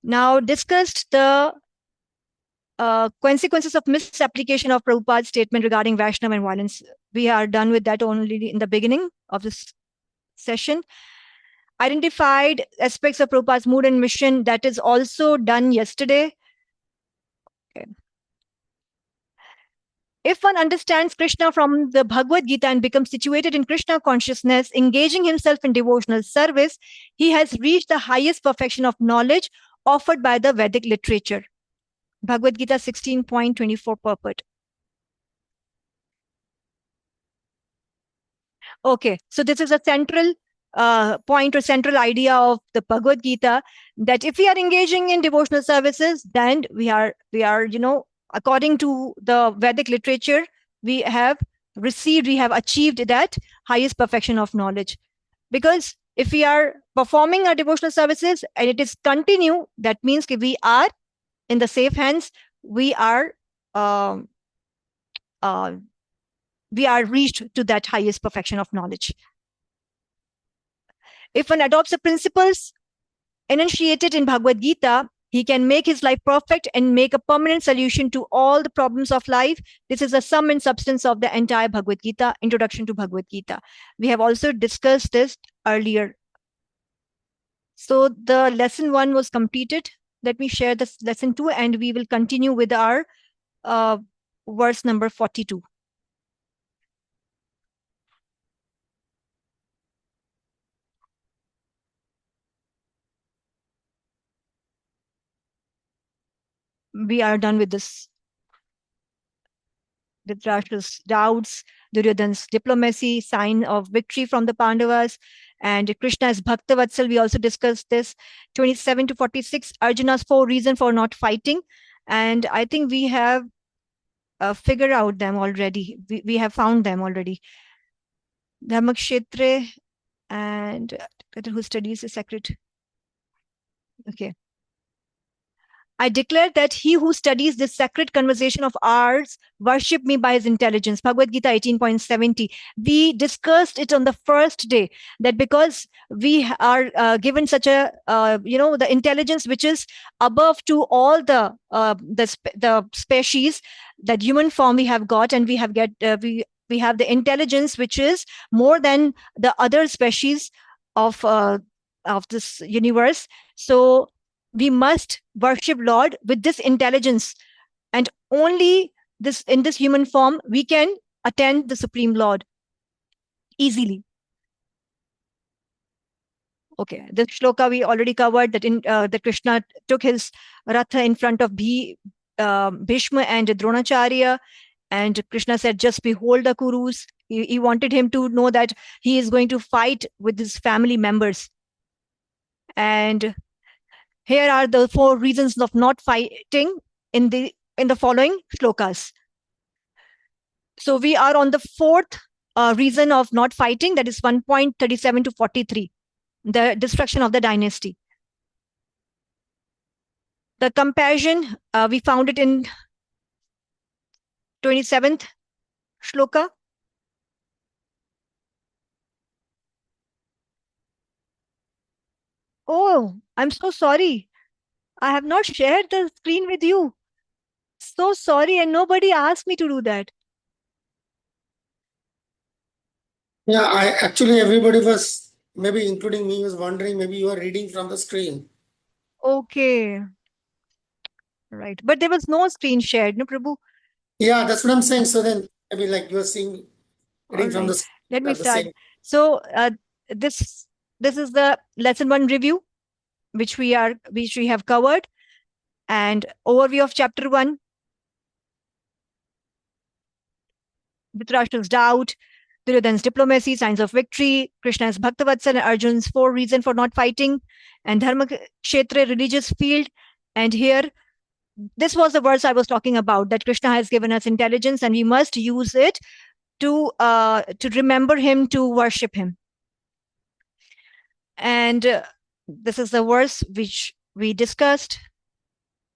Now discussed the consequences of misapplication of Prabhupada's statement regarding Vaishnava and violence. We are done with that only in the beginning of this session. Identified aspects of Prabhupada's mood and mission, that is also done yesterday. Okay. If one understands Krishna from the Bhagavad Gita and becomes situated in Krishna consciousness, engaging himself in devotional service, he has reached the highest perfection of knowledge offered by the Vedic literature. Bhagavad Gita 16.24 purport. Okay, so this is a central point or central idea of the Bhagavad Gita, that if we are engaging in devotional services, then we are according to the Vedic literature, we have achieved that highest perfection of knowledge. Because if we are performing our devotional services and it is continue, that means that we are in the safe hands, we are reached to that highest perfection of knowledge. If one adopts the principles enunciated in Bhagavad Gita, he can make his life perfect and make a permanent solution to all the problems of life. This is the sum and substance of the entire Bhagavad Gita, introduction to Bhagavad Gita. We have also discussed this earlier. So the lesson 1 was completed. Let me share this lesson 2 and we will continue with our verse number 42. We are done with this. Dhritarashtra's doubts, Duryodhan's diplomacy, sign of victory from the Pandavas, and Krishna's Bhaktavatsal. We also discussed this. 27 to 46, Arjuna's 4 reasons for not fighting. And I think we have figured out them already. We have found them already. Dharmakshetre and who studies the sacred. Okay. I declare that he who studies this sacred conversation of ours worship me by his intelligence. Bhagavad Gita 18.70. We discussed it on the first day that because we are given such a, the intelligence which is above to all the species, that human form we have got, and we have the intelligence which is more than the other species of this universe. So we must worship Lord with this intelligence, and only this in this human form we can attend the Supreme Lord easily. Okay, this shloka we already covered, that in that Krishna took his ratha in front of Bhishma and Dronacharya, and Krishna said, "Just behold the Kurus." He wanted him to know that he is going to fight with his family members, and here are the 4 reasons of not fighting in the following shlokas. So we are on the 4th reason of not fighting, that is 1.37 to 43, the destruction of the dynasty. The compassion, we found it in 27th shloka. Oh, I'm so sorry. I have not shared the screen with you. So sorry, and nobody asked me to do that. Yeah, everybody was, maybe including me, was wondering maybe you are reading from the screen. Okay. Right. But there was no screen shared, no, Prabhu? Yeah, that's what I'm saying. So then, maybe like you are seeing, reading from the screen Let me at the start. same. So this is the lesson 1 review, which we have covered, and overview of chapter 1. Dhritarashtra's doubt, Duryodhana's diplomacy, signs of victory, Krishna's Bhaktavatsal, and Arjun's 4 reasons for not fighting, and Dharma Kshetra, religious field. And here, this was the verse I was talking about, that Krishna has given us intelligence and we must use it to remember him, to worship him. And this is the verse which we discussed.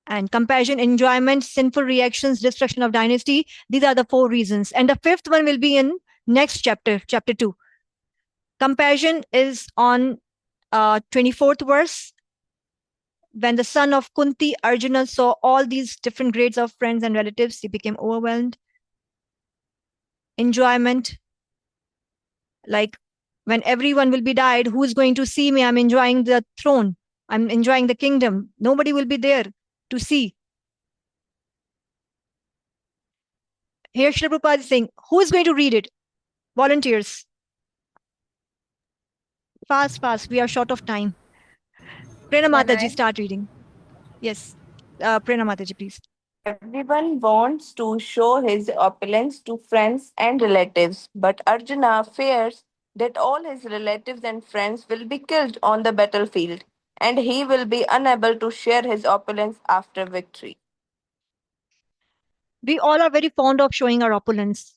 And compassion, enjoyment, sinful reactions, destruction of dynasty. These are the 4 reasons. And the 5th one will be in next chapter, chapter 2. Compassion is on 24th verse. When the son of Kunti, Arjuna, saw all these different grades of friends and relatives, he became overwhelmed. Enjoyment, like when everyone will be died, who is going to see me? I'm enjoying the throne. I'm enjoying the kingdom. Nobody will be there to see. Here Srila Prabhupada is saying, who is going to read it? Volunteers. Fast, fast. We are short of time. Prerna Can Mataji, I? start reading. Yes. Prerna Mataji, please. Everyone wants to show his opulence to friends and relatives, but Arjuna fears that all his relatives and friends will be killed on the battlefield, and he will be unable to share his opulence after victory. We all are very fond of showing our opulence.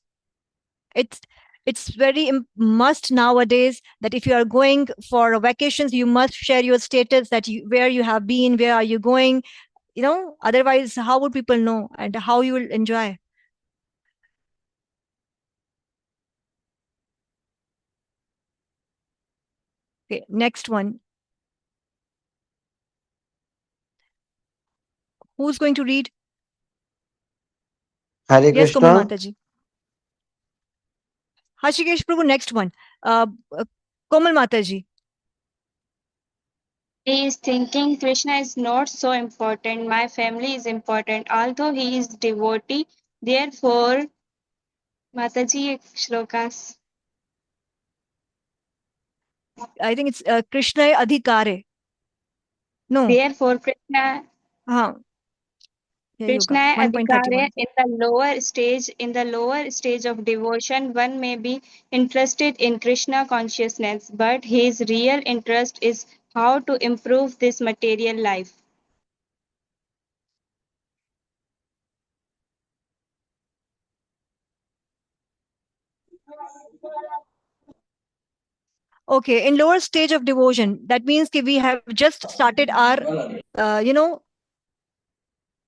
It's very must nowadays that if you are going for vacations, you must share your status, that where you have been, where are you going. Otherwise, how would people know, and how you will enjoy? Okay, next one. Who's going to read? Hare Yes, Komal Krishna. Mataji. Hashikesh Prabhu, next one. Komal Mataji. He is thinking Krishna is not so important. My family is important. Although he is devotee, therefore, Mataji shlokas. I think it's Krishna Adhikare. No. Therefore, Krishna. Yeah, Krishna yoga. 1.31. In the lower stage of devotion, one may be interested in Krishna consciousness, but his real interest is how to improve this material life. Okay, in lower stage of devotion, that means we have just started our,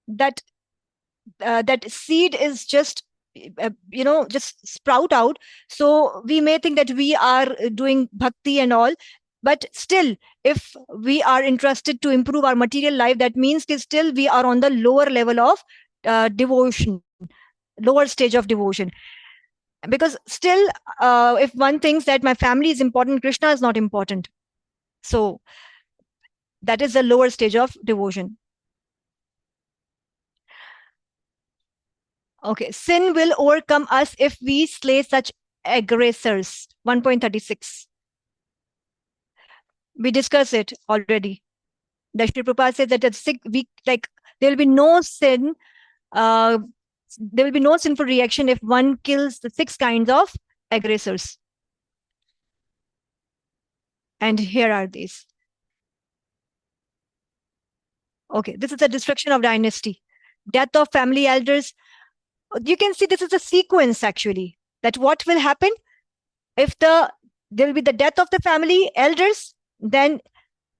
that that seed is just just sprout out. So we may think that we are doing bhakti and all, but still, if we are interested to improve our material life, that means that still we are on the lower level of devotion, lower stage of devotion. Because still, if one thinks that my family is important, Krishna is not important. So that is the lower stage of devotion. Okay, sin will overcome us if we slay such aggressors. 1.36. We discussed it already. The Shri Prabhupada said that there will be no sin. There will be no sinful reaction if one kills the 6 kinds of aggressors. And here are these. Okay, this is the destruction of dynasty, death of family elders. You can see this is a sequence actually, that what will happen if there will be the death of the family elders, then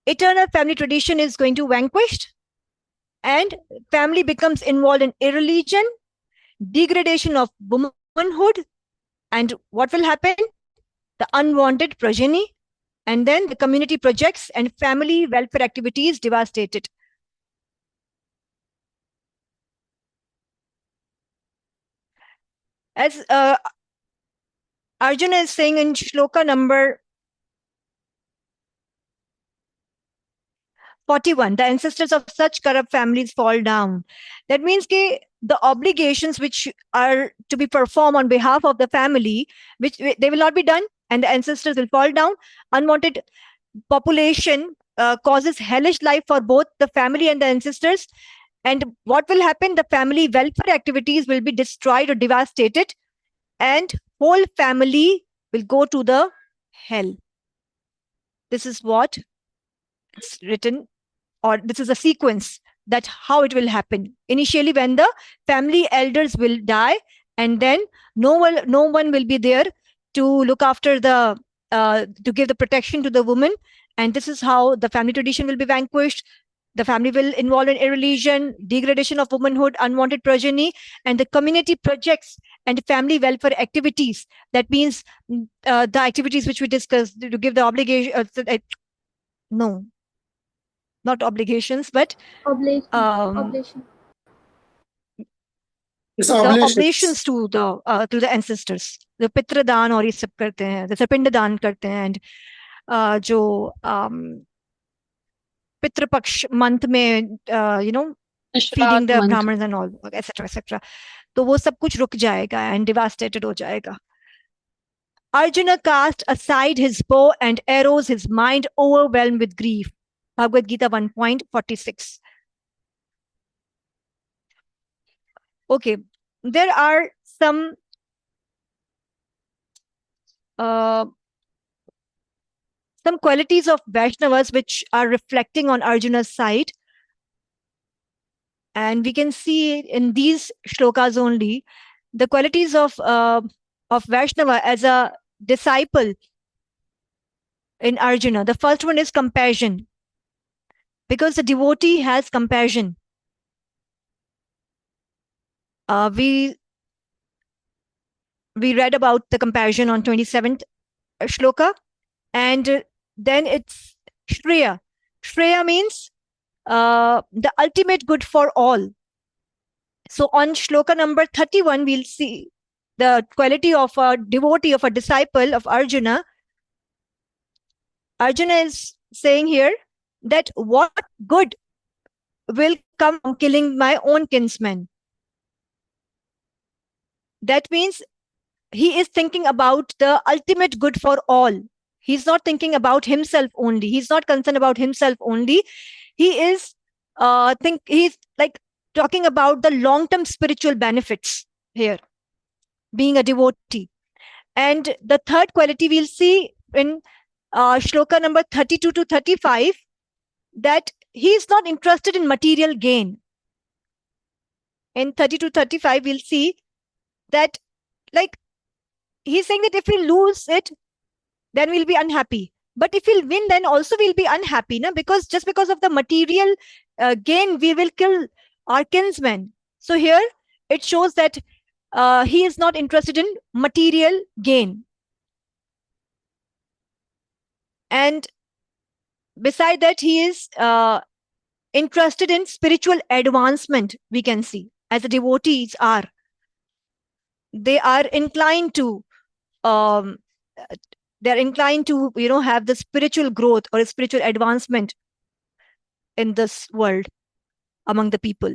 eternal family tradition is going to vanquished, and family becomes involved in irreligion, degradation of womanhood, and what will happen? The unwanted progeny, and then the community projects and family welfare activities devastated. As Arjuna is saying in shloka number 41, the ancestors of such corrupt families fall down. That means the obligations which are to be performed on behalf of the family, which they will not be done, and the ancestors will fall down. Unwanted population causes hellish life for both the family and the ancestors. And what will happen? The family welfare activities will be destroyed or devastated, and whole family will go to the hell. This is what it's written, or this is a sequence that how it will happen. Initially, when the family elders will die, and then no one will be there to look after the to give the protection to the woman, and this is how the family tradition will be vanquished. The family will involve in irreligion, degradation of womanhood, unwanted progeny, and the community projects and family welfare activities. That means the activities which we discussed to give the obligation. No, not obligations, but Oblation. the oblations to the ancestors. The पितृ दान और ये सब करते हैं, जैसे पिंड दान करते हैं, and जो पितृपक्ष month में feeding the brahmins and all, etc etc, तो वो सब कुछ रुक जाएगा and devastated हो जाएगा. Arjuna cast aside his bow and arrows, his mind overwhelmed with grief. Bhagavad Gita 1.46. Okay, there are some qualities of Vaishnavas which are reflecting on Arjuna's side. And we can see in these shlokas only the qualities of Vaishnava as a disciple in Arjuna. The first one is compassion, because the devotee has compassion. We read about the compassion on 27th shloka, and then it's Shreya. Shreya means the ultimate good for all. So on shloka number 31, we'll see the quality of a devotee, of a disciple of Arjuna. Arjuna is saying here that what good will come from killing my own kinsman. That means he is thinking about the ultimate good for all. He's not thinking about himself only. He's not concerned about himself only. He is he's like talking about the long-term spiritual benefits here, being a devotee. And the third quality we'll see in shloka number 32 to 35, that he is not interested in material gain. In 32 to 35, we'll see that he's saying that if we lose it, then we'll be unhappy. But if we'll win, then also we'll be unhappy, because just because of the material gain, we will kill our kinsmen. So here it shows that he is not interested in material gain. And beside that, he is interested in spiritual advancement, we can see, as the devotees are. They are inclined to um, they're inclined to have the spiritual growth or spiritual advancement in this world among the people.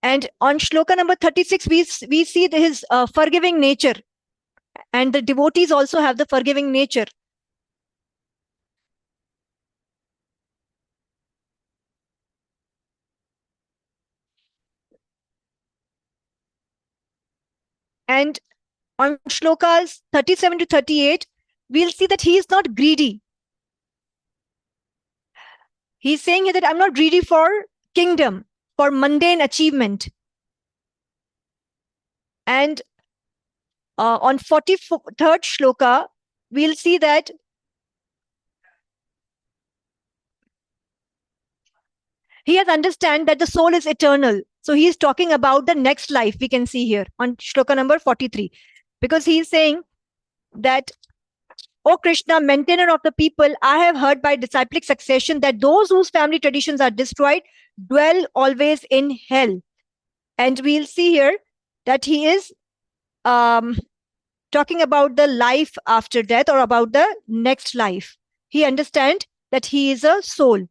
And on shloka number 36, we see his forgiving nature, and the devotees also have the forgiving nature. And on shlokas 37 to 38, we'll see that he is not greedy. He's saying here that I'm not greedy for kingdom, for mundane achievement. And on 43rd shloka, we'll see that he has understand that the soul is eternal. So he is talking about the next life, we can see here on shloka number 43. Because he is saying that, O Krishna, maintainer of the people, I have heard by disciplic succession that those whose family traditions are destroyed dwell always in hell. And we'll see here that he is talking about the life after death, or about the next life. He understands that he is a soul.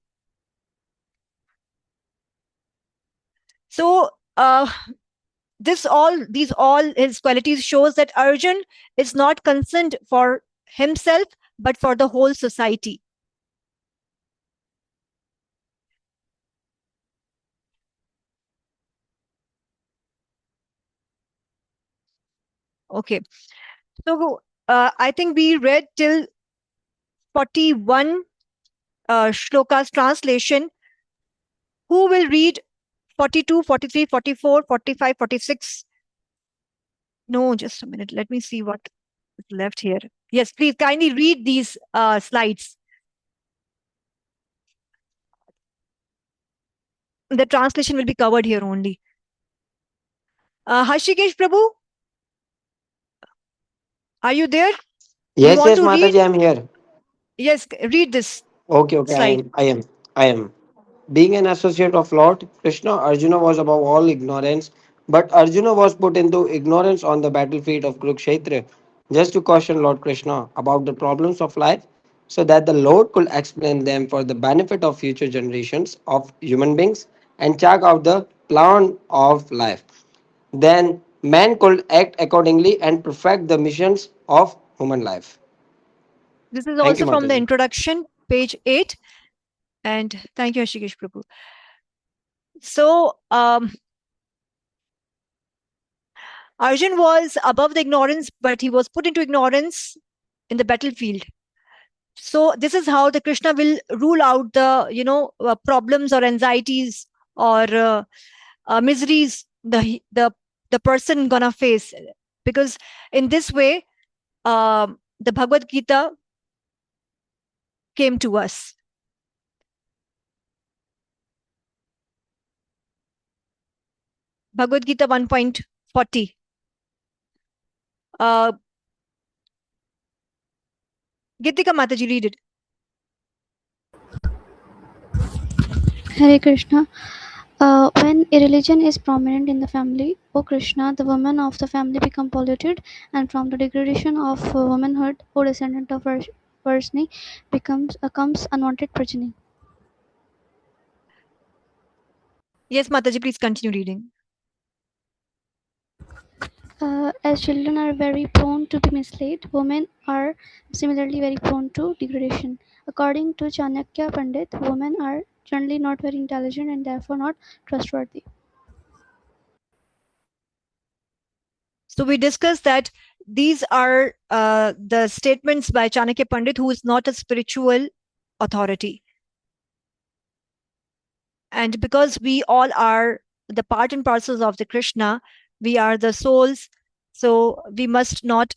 So these all his qualities shows that Arjun is not concerned for himself, but for the whole society. Okay, so I think we read till 41 shlokas translation. Who will read 42, 43, 44, 45, 46? No, just a minute. Let me see what is left here. Yes, please kindly read these slides. The translation will be covered here only. Hashikesh Prabhu, are you there? Yes, want yes, to read? Mataji, I'm here. Yes, read this Okay, okay, slide. I am. Being an associate of Lord Krishna, Arjuna was above all ignorance, but Arjuna was put into ignorance on the battlefield of Kurukshetra, just to caution Lord Krishna about the problems of life, so that the Lord could explain them for the benefit of future generations of human beings and check out the plan of life. Then man could act accordingly and perfect the missions of human life. This is Thank you, also from the Mataji. introduction, page 8. And thank you, Hashikesh Prabhu. So, Arjun was above the ignorance, but he was put into ignorance in the battlefield. So this is how the Krishna will rule out the problems or anxieties or miseries the person gonna face, because in this way the Bhagavad Gita came to us. Bhagavad Gita 1.40. Gitika Mataji, read it. Hare Krishna. When irreligion is prominent in the family, O Krishna, the women of the family become polluted, and from the degradation of womanhood, O descendant of Varsni, comes unwanted progeny. Yes, Mataji, please continue reading. As children are very prone to be misled, women are similarly very prone to degradation. According to Chanakya Pandit, women are generally not very intelligent and therefore not trustworthy. So we discussed that these are the statements by Chanakya Pandit, who is not a spiritual authority. And because we all are the part and parcels of the Krishna, we are the souls. So we must not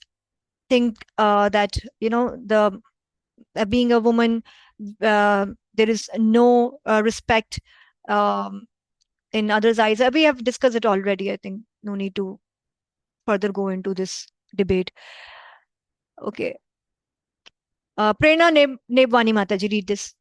think that, the being a woman, there is no respect in others' eyes. We have discussed it already. I think no need to further go into this debate. Okay. Prerna Nebwani Mataji, read this.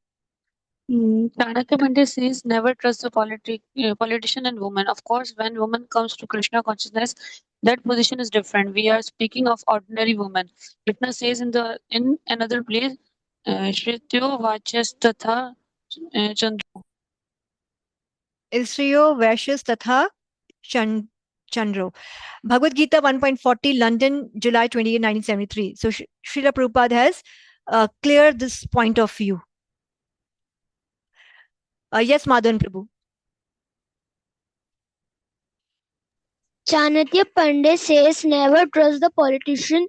Chanakya Pandit says never trust the politician and woman. Of course, when woman comes to Krishna consciousness, that position is different. We are speaking of ordinary woman. Krishna says in another place, Shrityo Vachas Tatha Chandra. Israyo Vaishyas Tatha Chandro. Bhagavad Gita 1.40, London, July 28, 1973. So Srila Prabhupada has cleared this point of view. Yes, Madhan Prabhu. Chanakya Pandit says never trust the politician.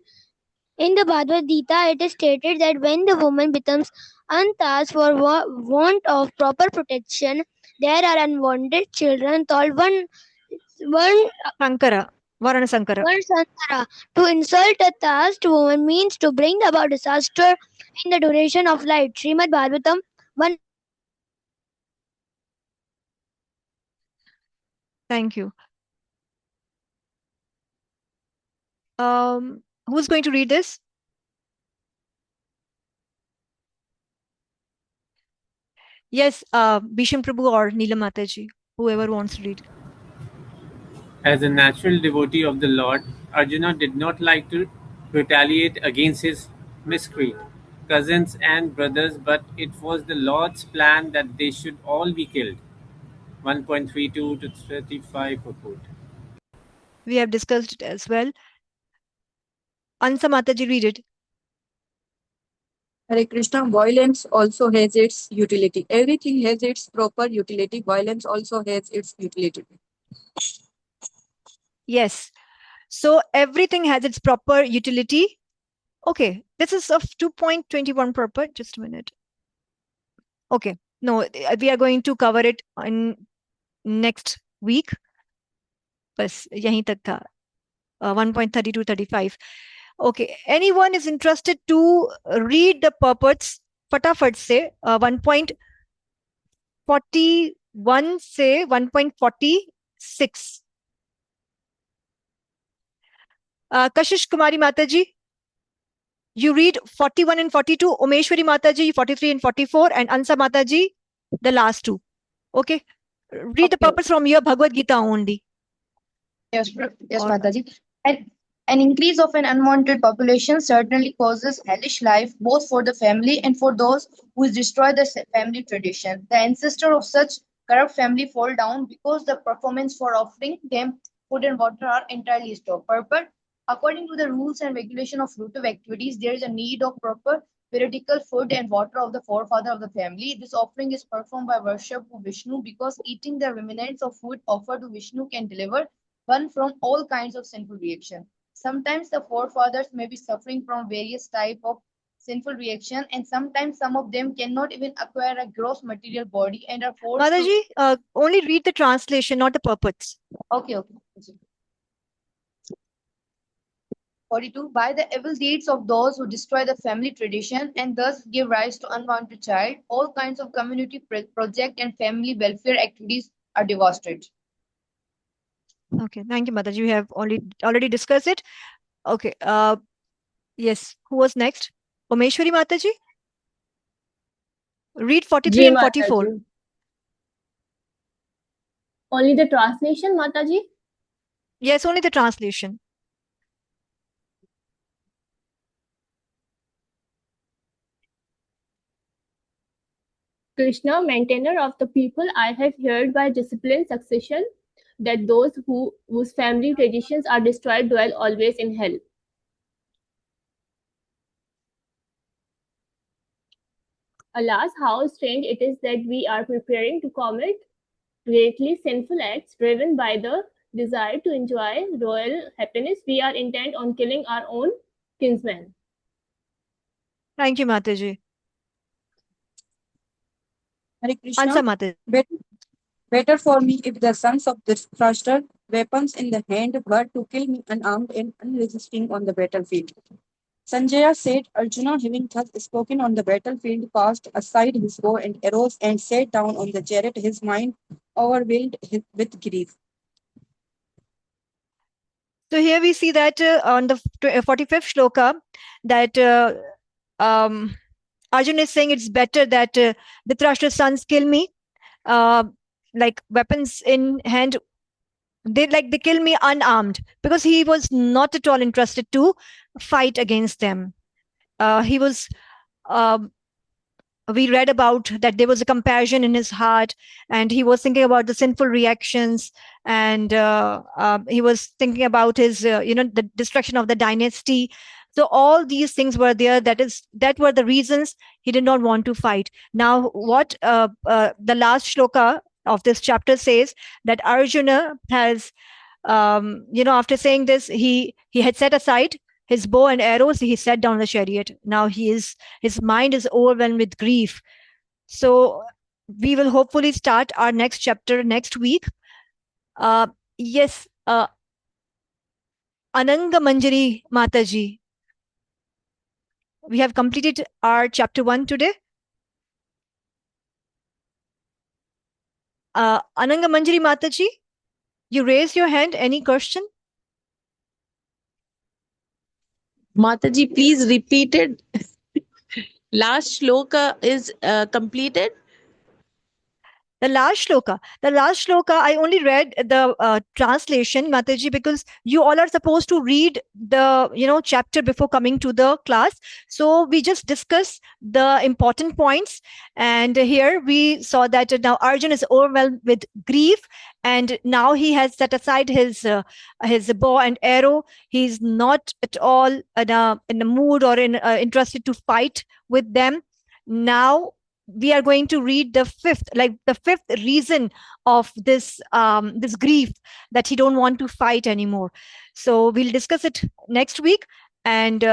In the Bhagavad Gita, it is stated that when the woman becomes untouched for want of proper protection, there are unwanted children told Sankara. Varana Sankara. Sankara. To insult a caste woman means to bring about disaster in the duration of life. Srimad Bhagavatam 1. Thank you. Who's going to read this? Yes, Bhisham Prabhu or Neela Mataji, whoever wants to read. As a natural devotee of the Lord, Arjuna did not like to retaliate against his miscreant cousins and brothers, but it was the Lord's plan that they should all be killed. 1.32 to 35 purport. We have discussed it as well. Ansa Mataji, read it. Hare Krishna, violence also has its utility. Everything has its proper utility. Violence also has its utility. Yes. So everything has its proper utility. Okay, this is of 2.21 purport. Just a minute. Okay, no, we are going to cover it in next week. बस यहीं तक था 1.32-35. Okay, anyone is interested to read the purports फटाफट से 1.41 से 1.46. Kashish Kumari Mataji, you read 41 and 42. Omeshwari Mataji, 43 and 44, and Ansa Mataji, the last two. Okay, read the purpose from your Bhagavad Gita only. Yes, Mataji. An increase of an unwanted population certainly causes hellish life both for the family and for those who destroy the family tradition. The ancestor of such corrupt family fall down because the performance for offering them food and water are entirely stopped. Purport: according to the rules and regulation of fruitive activities, there is a need of proper periodical food and water of the forefather of the family. This offering is performed by worship of Vishnu because eating the remnants of food offered to Vishnu can deliver one from all kinds of sinful reaction. Sometimes the forefathers may be suffering from various type of sinful reaction, and sometimes some of them cannot even acquire a gross material body and are forced Mataji, only read the translation, not the purports. Okay. 42. By the evil deeds of those who destroy the family tradition and thus give rise to unwanted child, all kinds of community project and family welfare activities are devastated. Okay, thank you, Mataji. We have already discussed it. Okay, yes, who was next? Omeshwari Mataji? Read 43 and 44. Mataji. Only the translation, Mataji? Yes, only the translation. Krishna, maintainer of the people, I have heard by disciplined succession that those whose family traditions are destroyed dwell always in hell. Alas, how strange it is that we are preparing to commit greatly sinful acts driven by the desire to enjoy royal happiness. We are intent on killing our own kinsmen. Thank you, Mataji. Hare Krishna. Answer, Mataji. Better for me if the sons of Dhritarashtra, weapons in the hand, were to kill me unarmed and unresisting on the battlefield. Sanjaya said, Arjuna, having thus spoken on the battlefield, cast aside his bow and arrows and sat down on the chariot, his mind overwhelmed with grief. So here we see that on the 45th shloka that Arjun is saying it's better that Dhritarashtra's sons kill me, like weapons in hand. They kill me unarmed, because he was not at all interested to fight against them. He was we read about that there was a compassion in his heart, and he was thinking about the sinful reactions, and he was thinking about his the destruction of the dynasty. So all these things were there, that were the reasons he did not want to fight. Now what the last shloka of this chapter says, that Arjuna has after saying this, he had set aside his bow and arrows, he sat down the chariot. Now his mind is overwhelmed with grief. So we will hopefully start our next chapter next week. Yes, Ananga Manjari Mataji, we have completed our chapter 1 today. Ananga Manjari Mataji, you raise your hand. Any question? Mataji, please repeat it. Last shloka is completed. The last shloka, I only read the translation, Mataji, because you all are supposed to read the chapter before coming to the class. So we just discuss the important points, and here we saw that now Arjun is overwhelmed with grief, and now he has set aside his bow and arrow. He's not at all in a mood or interested to fight with them. Now we are going to read the fifth reason of this this grief, that he don't want to fight anymore. So we'll discuss it next week, and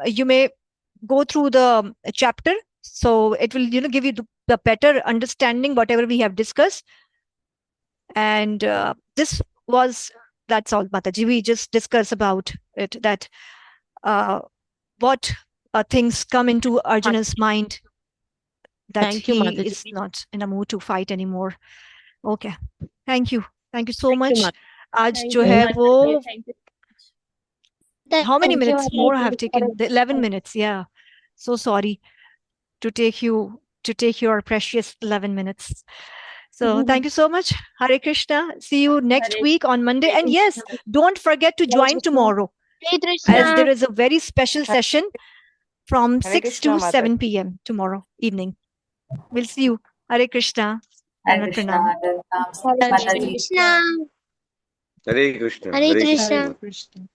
you may go through the chapter, so it will give you the better understanding whatever we have discussed. And that's all, Mataji. We just discuss about it, that what things come into Arjuna's mind, that Thank you, he Mataji. is not in a mood to fight anymore. Okay, thank you so much. आज जो है वो how many minutes more I have taken? The 11 minutes. Yeah, so sorry to take your precious 11 minutes. So thank you so much. Hare Krishna. See you next week on Monday. And yes, don't forget to join tomorrow, as there is a very special session from 6 to 7 p.m. tomorrow evening. We'll see you. Hare Krishna. Hare Krishna. Hare Krishna. Hare Krishna. Hare Krishna.